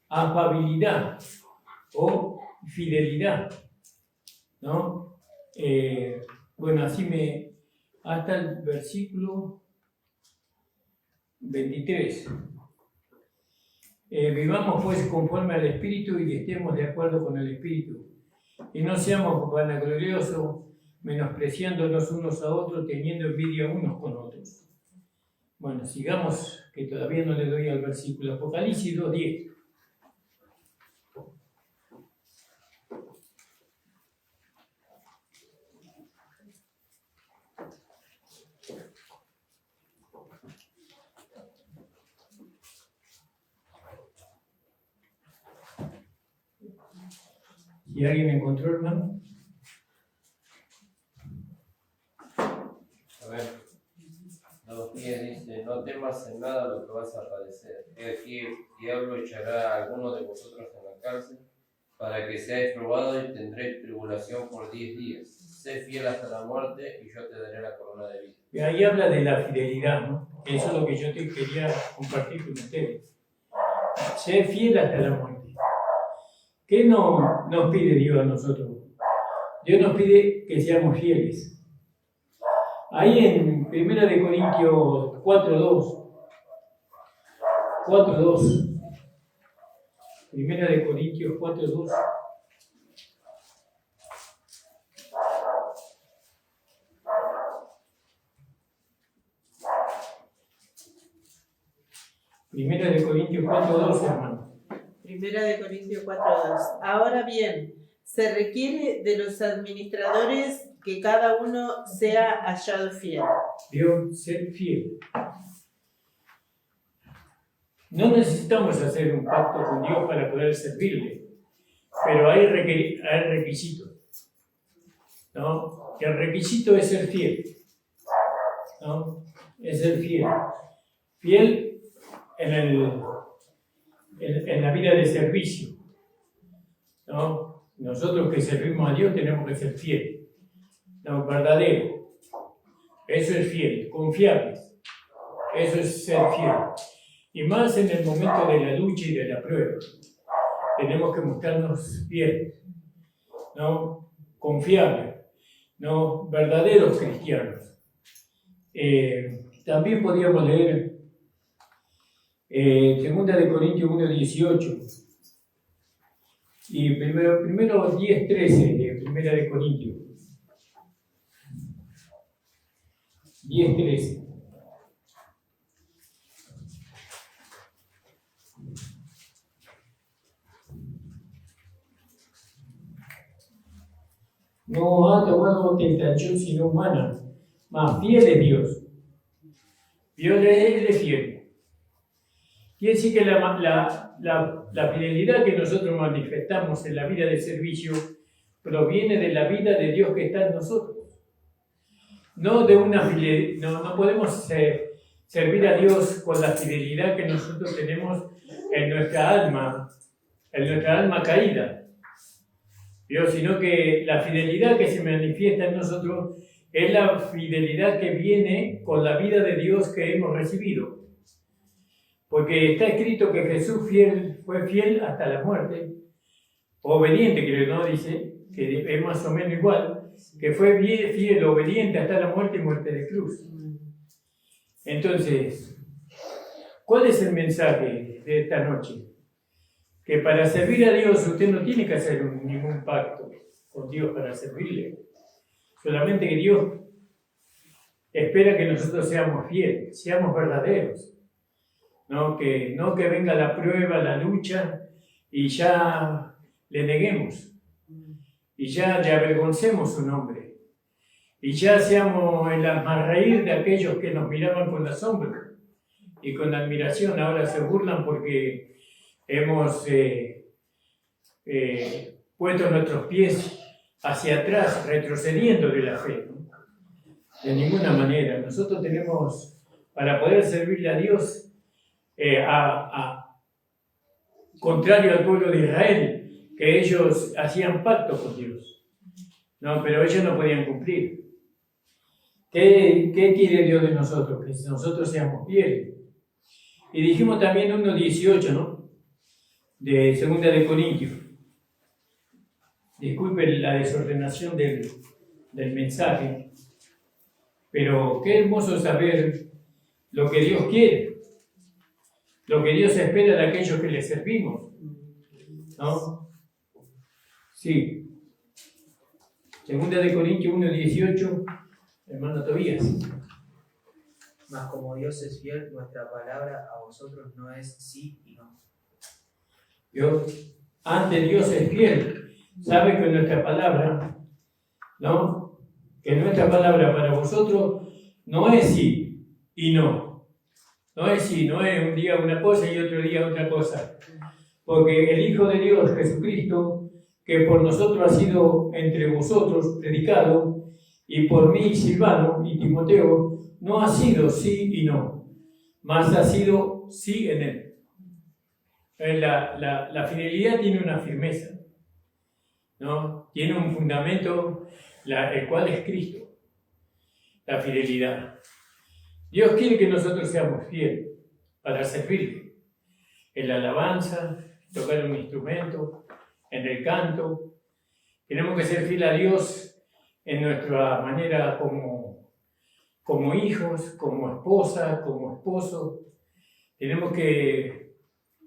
Afabilidad o fidelidad, ¿no? Bueno, hasta el versículo 23. Vivamos pues conforme al Espíritu y estemos de acuerdo con el Espíritu. Y no seamos vanagloriosos, menospreciándonos unos a otros, teniendo envidia unos con otros. Bueno, sigamos, que todavía no le doy al versículo. Apocalipsis 2:10. ¿Y alguien encontró, hermano? A ver, 2:10 dice, no temas en nada lo que vas a padecer. He aquí el diablo echará a alguno de vosotros en la cárcel para que seáis probados y tendréis tribulación por 10 días. sé fiel hasta la muerte y yo te daré la corona de vida. Y ahí habla de la fidelidad, ¿no? Eso es lo que yo te quería compartir con ustedes. Ser fiel hasta la muerte. ¿Qué nos pide Dios a nosotros? Dios nos pide que seamos fieles. Ahí en 1 Corintios 4:2. 1 Corintios 4:2. Primera de Corintios 4:2, hermano. Primera de Corintios 4:2. Ahora bien, se requiere de los administradores que cada uno sea hallado fiel. Dios, ser fiel. No necesitamos hacer un pacto con Dios para poder servirle, pero hay requisitos, ¿no? El requisito es ser fiel, ¿no? Es ser fiel. Fiel en la vida de servicio, ¿no? Nosotros que servimos a Dios tenemos que ser fieles, ¿no? Verdadero. Eso es fiel. Confiables. Eso es ser fiel. Y más en el momento de la lucha y de la prueba. Tenemos que mostrarnos fieles, ¿no? Confiables, ¿no? Verdaderos cristianos. También podríamos leer 2 Corintios 1:18 y primero 10:13 de 1 Corintios 10:13. No ha tomado tentación sino humana, mas fiel es Dios. Dios es fiel. Quiere decir que la fidelidad que nosotros manifestamos en la vida de servicio proviene de la vida de Dios que está en nosotros. No de una fidelidad, no podemos servir a Dios con la fidelidad que nosotros tenemos en nuestra alma caída. Sino que la fidelidad que se manifiesta en nosotros es la fidelidad que viene con la vida de Dios que hemos recibido. Porque está escrito que Jesús fue fiel hasta la muerte, obediente, creo, ¿no? Dice, que es más o menos igual, que fue fiel, obediente hasta la muerte y muerte de cruz. Entonces, ¿cuál es el mensaje de esta noche? Que para servir a Dios usted no tiene que hacer ningún pacto con Dios para servirle. Solamente que Dios espera que nosotros seamos fieles, seamos verdaderos. No que venga la prueba, la lucha, y ya le neguemos, y ya le avergoncemos su nombre, y ya seamos el asmarreír de aquellos que nos miraban con asombro y con admiración. Ahora se burlan porque hemos puesto nuestros pies hacia atrás, retrocediendo de la fe, ¿no? De ninguna manera. Nosotros tenemos, para poder servirle a Dios, contrario al pueblo de Israel, que ellos hacían pacto con Dios, no, pero ellos no podían cumplir. ¿Qué quiere Dios de nosotros? Que nosotros seamos fieles. Y dijimos también 1:18, ¿no? De 2 de Corintios. Disculpen la desordenación del mensaje, pero qué hermoso saber lo que Dios quiere. Lo que Dios espera de aquellos que le servimos, ¿no? Sí. 2 de Corintios 1:18, hermano Tobías. Mas como Dios es fiel, nuestra palabra a vosotros no es sí y no. Ante Dios es fiel. Sabe que nuestra palabra, ¿no? Que nuestra palabra para vosotros no es sí y no. No es sí, no es un día una cosa y otro día otra cosa. Porque el Hijo de Dios, Jesucristo, que por nosotros ha sido entre vosotros predicado, y por mí, Silvano y Timoteo, no ha sido sí y no, mas ha sido sí en él. La fidelidad tiene una firmeza, ¿no? Tiene un fundamento el cual es Cristo, la fidelidad. Dios quiere que nosotros seamos fieles para servirle en la alabanza, tocar un instrumento, en el canto. Tenemos que ser fieles a Dios en nuestra manera como hijos, como esposa, como esposo. Tenemos que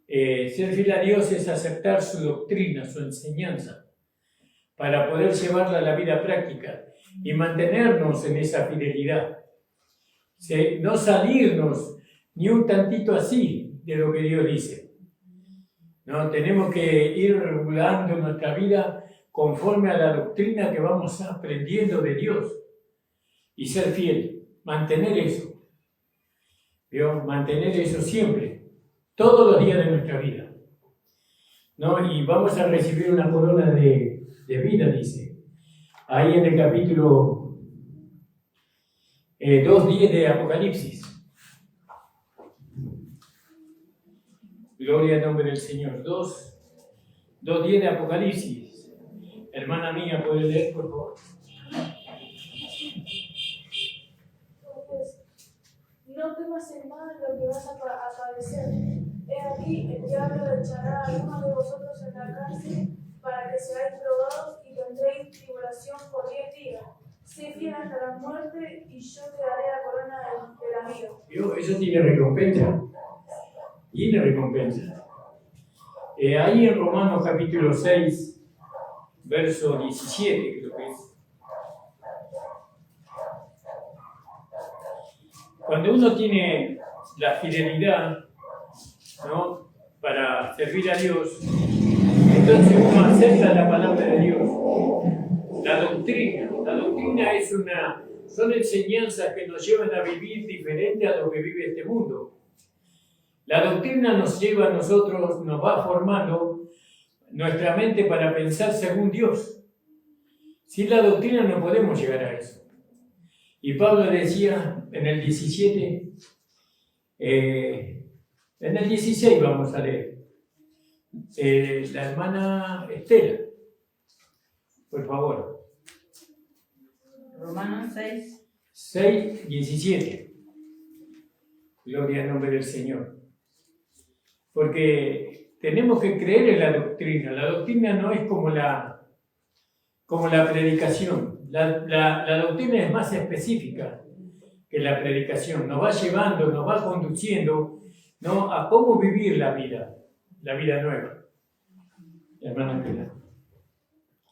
ser fieles a Dios es aceptar su doctrina, su enseñanza, para poder llevarla a la vida práctica y mantenernos en esa fidelidad. No salirnos ni un tantito así de lo que Dios dice. No, tenemos que ir regulando nuestra vida conforme a la doctrina que vamos aprendiendo de Dios y ser fiel, mantener eso. ¿Vio? Mantener eso siempre, todos los días de nuestra vida. ¿No? Y vamos a recibir una corona de vida, dice. Ahí en el capítulo 2:10 de Apocalipsis. Gloria al nombre del Señor. 2:10 de Apocalipsis. Hermana mía, ¿puede leer, por favor? No temas en mal lo que vas a padecer. He aquí, el diablo echará a algunos de vosotros en la cárcel para que seáis probados y tendréis tribulación por 10 días. Sé fiel hasta la muerte y yo te daré la corona de la vida. ¿Vio? Eso tiene recompensa. Tiene recompensa. Ahí en Romanos capítulo 6, verso 17, creo que es. Cuando uno tiene la fidelidad, ¿no?, para servir a Dios, entonces uno acepta la palabra de Dios. La doctrina son enseñanzas que nos llevan a vivir diferente a lo que vive este mundo. La doctrina nos lleva a nosotros, nos va formando nuestra mente para pensar según Dios. Sin la doctrina no podemos llegar a eso. Y Pablo decía en el 17, en el 16 vamos a leer, la hermana Estela, por favor. Romanos 6:17. Gloria al nombre del Señor. Porque tenemos que creer en la doctrina. La doctrina no es como la predicación. La doctrina es más específica que la predicación. Nos va llevando, nos va conduciendo, ¿no?, a cómo vivir la vida nueva. Hermana Pilar.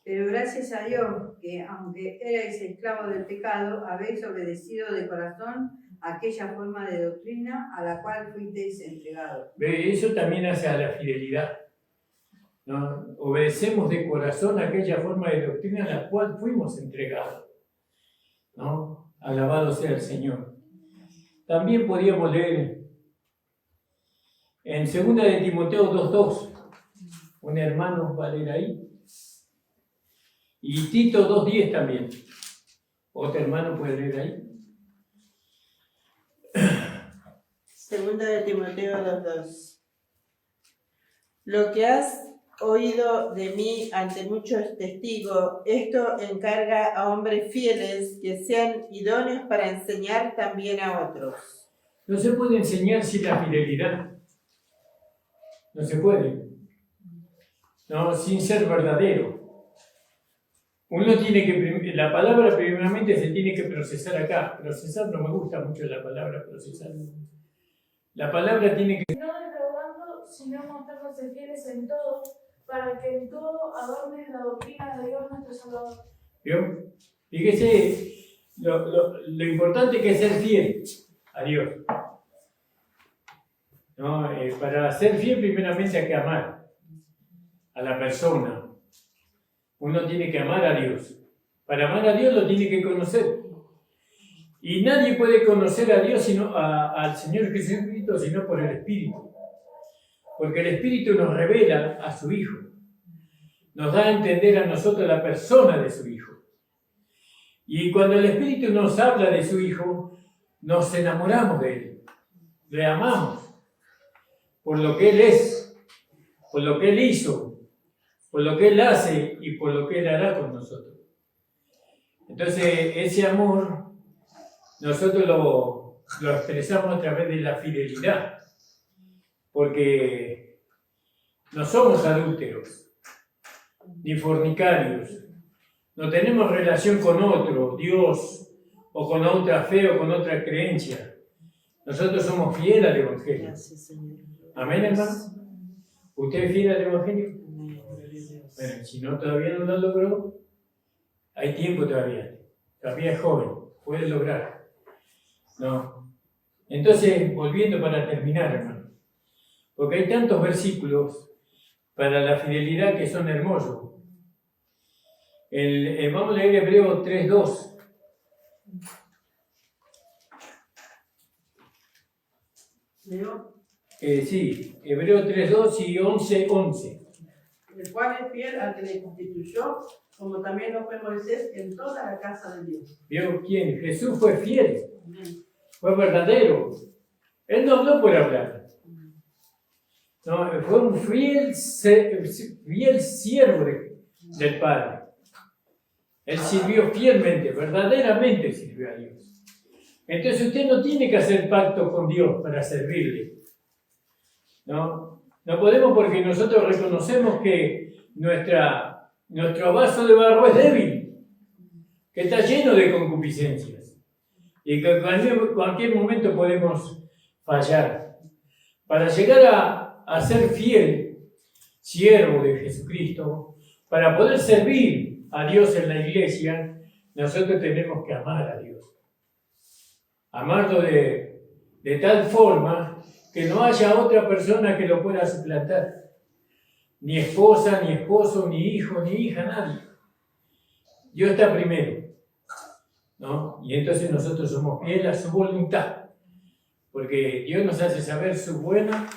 Pero gracias a Dios que, aunque erais esclavos del pecado, habéis obedecido de corazón aquella forma de doctrina a la cual fuisteis entregados. Eso también hace a la fidelidad, ¿no? Obedecemos de corazón aquella forma de doctrina a la cual fuimos entregados, ¿no? Alabado sea el Señor. También podríamos leer en 2 de Timoteo 2:2. Un hermano va a leer ahí. Y Tito 2:10 también. Otro hermano puede leer ahí. Segunda de Timoteo 2:2. Lo que has oído de mí ante muchos testigos, esto encarga a hombres fieles que sean idóneos para enseñar también a otros. No se puede enseñar sin la fidelidad. No se puede. No, sin ser verdadero. Uno tiene que, la palabra primeramente se tiene que procesar acá. Procesar no me gusta mucho la palabra procesar. La palabra tiene que... No defraudando, sino mostrándose fieles en todo, para que en todo adornen la doctrina de Dios nuestro Salvador. ¿Vio? Fíjese, lo importante que es ser fiel a Dios. ¿No? Para ser fiel primeramente hay que amar a la persona. Uno tiene que amar a Dios. Para amar a Dios lo tiene que conocer. Y nadie puede conocer a Dios sino al Señor Jesucristo sino por el Espíritu. Porque el Espíritu nos revela a su Hijo. Nos da a entender a nosotros la persona de su Hijo. Y cuando el Espíritu nos habla de su Hijo, nos enamoramos de Él. Le amamos. Por lo que Él es, por lo que Él hizo, por lo que Él hace y por lo que Él hará con nosotros. Entonces, ese amor nosotros lo expresamos a través de la fidelidad, porque no somos adúlteros, ni fornicarios, no tenemos relación con otro, Dios, o con otra fe, o con otra creencia. Nosotros somos fieles al Evangelio. Gracias, Señor. Amén, hermano. ¿Usted es fiel al Evangelio? Amén. Gloria a Dios. Bueno, si no todavía no lo logró, hay tiempo todavía. Todavía es joven, puede lograr. ¿No? Entonces, volviendo para terminar, hermano, porque hay tantos versículos para la fidelidad que son hermosos. Vamos a leer Hebreos 3:2. ¿Leo? Sí, Hebreos 3:2 y 11:11. El cual es fiel al que le constituyó, como también lo fue Moisés en toda la casa de Dios. ¿Vio quién? Jesús fue fiel, Amén. fue verdadero. Él no habló por hablar. No, fue un fiel siervo del Padre. Él sirvió fielmente, verdaderamente sirvió a Dios. Entonces usted no tiene que hacer pacto con Dios para servirle. No podemos, porque nosotros reconocemos que nuestro vaso de barro es débil, que está lleno de concupiscencias y que en cualquier momento podemos fallar. Para llegar a ser fiel, siervo de Jesucristo, para poder servir a Dios en la iglesia, nosotros tenemos que amar a Dios. Amarlo de tal forma que no haya otra persona que lo pueda suplantar. Ni esposa, ni esposo, ni hijo, ni hija, nadie. Dios está primero, ¿no? Y entonces nosotros somos fieles a su voluntad, porque Dios nos hace saber su buena,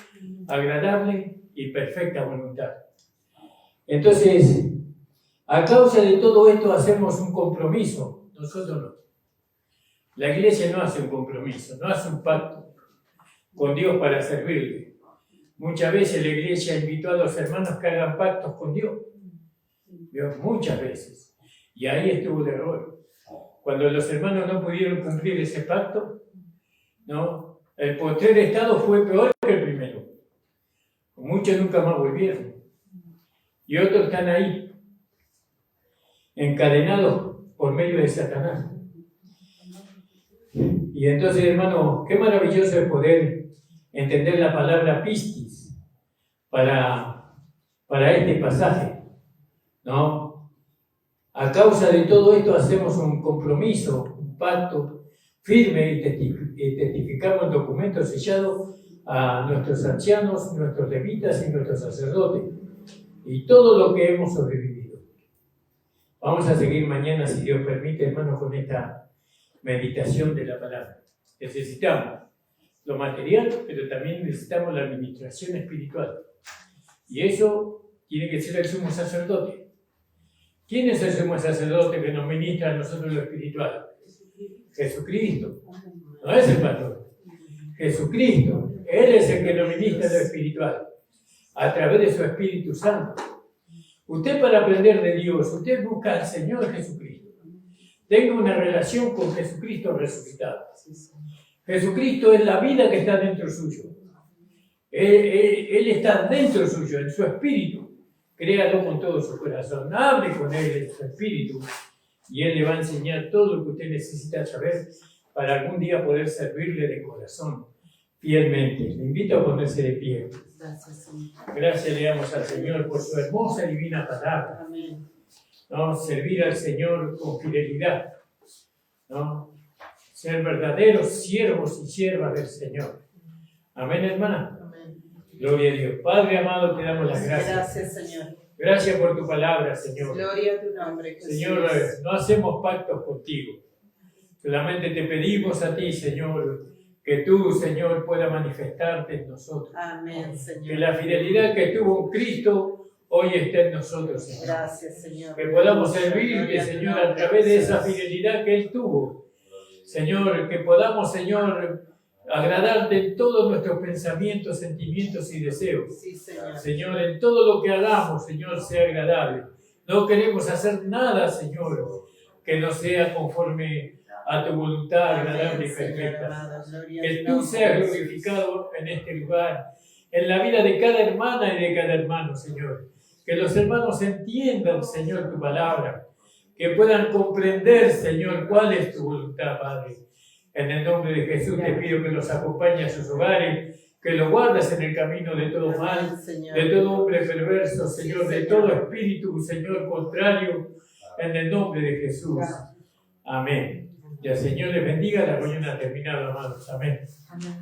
agradable y perfecta voluntad. Entonces, a causa de todo esto hacemos un compromiso, nosotros no. La iglesia no hace un compromiso, no hace un pacto con Dios para servirle. Muchas veces la iglesia invitó a los hermanos que hagan pactos con Dios. Muchas veces. Y ahí estuvo el error. Cuando los hermanos no pudieron cumplir ese pacto, ¿no? El postrer estado fue peor que el primero. Muchos nunca más volvieron. Y otros están ahí, encadenados por medio de Satanás. Y entonces, hermano, qué maravilloso es poder entender la palabra pistis para este pasaje, ¿no? A causa de todo esto hacemos un compromiso, un pacto firme y testificamos el documento sellado a nuestros ancianos, nuestros levitas y nuestros sacerdotes y todo lo que hemos sobrevivido. Vamos a seguir mañana, si Dios permite, hermano, con esta meditación de la palabra. Necesitamos lo material, pero también necesitamos la administración espiritual. Y eso tiene que ser el sumo sacerdote. ¿Quién es el sumo sacerdote que nos ministra a nosotros lo espiritual? Jesucristo. No es el pastor. Jesucristo. Él es el que nos ministra lo espiritual a través de su Espíritu Santo. Usted, para aprender de Dios, usted busca al Señor Jesucristo. Tenga una relación con Jesucristo resucitado. Jesucristo es la vida que está dentro suyo. Él está dentro suyo, en su espíritu. Créalo con todo su corazón. Hable con Él en su espíritu. Y Él le va a enseñar todo lo que usted necesita saber para algún día poder servirle de corazón, fielmente. Le invito a ponerse de pie. Gracias, Señor. Gracias le damos al Señor por su hermosa y divina palabra. Amén. ¿No? Servir al Señor con fidelidad, ¿no? Ser verdaderos siervos y siervas del Señor. Amén, hermana. Amén. Gloria a Dios. Padre amado, te damos las gracias. Gracias, Señor. Gracias por tu palabra, Señor. Gloria a tu nombre, Jesús. Señor, no hacemos pactos contigo. Solamente te pedimos a ti, Señor, que tú, Señor, puedas manifestarte en nosotros. Amén, Señor. Que la fidelidad que tuvo Cristo hoy esté en nosotros, Señor. Gracias, Señor. Que podamos servirte, Gloria a tu Señor, nombre, a través de esa Jesús. fidelidad que Él tuvo. Señor, que podamos, Señor, agradarte en todos nuestros pensamientos, sentimientos y deseos. Sí, Señor. Señor, en todo lo que hagamos, Señor, sea agradable. No queremos hacer nada, Señor, que no sea conforme a tu voluntad agradable y perfecta. Que tú seas glorificado en este lugar, en la vida de cada hermana y de cada hermano, Señor. Que los hermanos entiendan, Señor, tu palabra, que puedan comprender, Señor, cuál es tu voluntad, Padre. En el nombre de Jesús te pido que los acompañes a sus hogares, que los guardes en el camino de todo mal, de todo hombre perverso, Señor, de todo espíritu, Señor, contrario, en el nombre de Jesús. Amén. Y el Señor les bendiga. La reunión ha terminado, amados. Amén. Amén.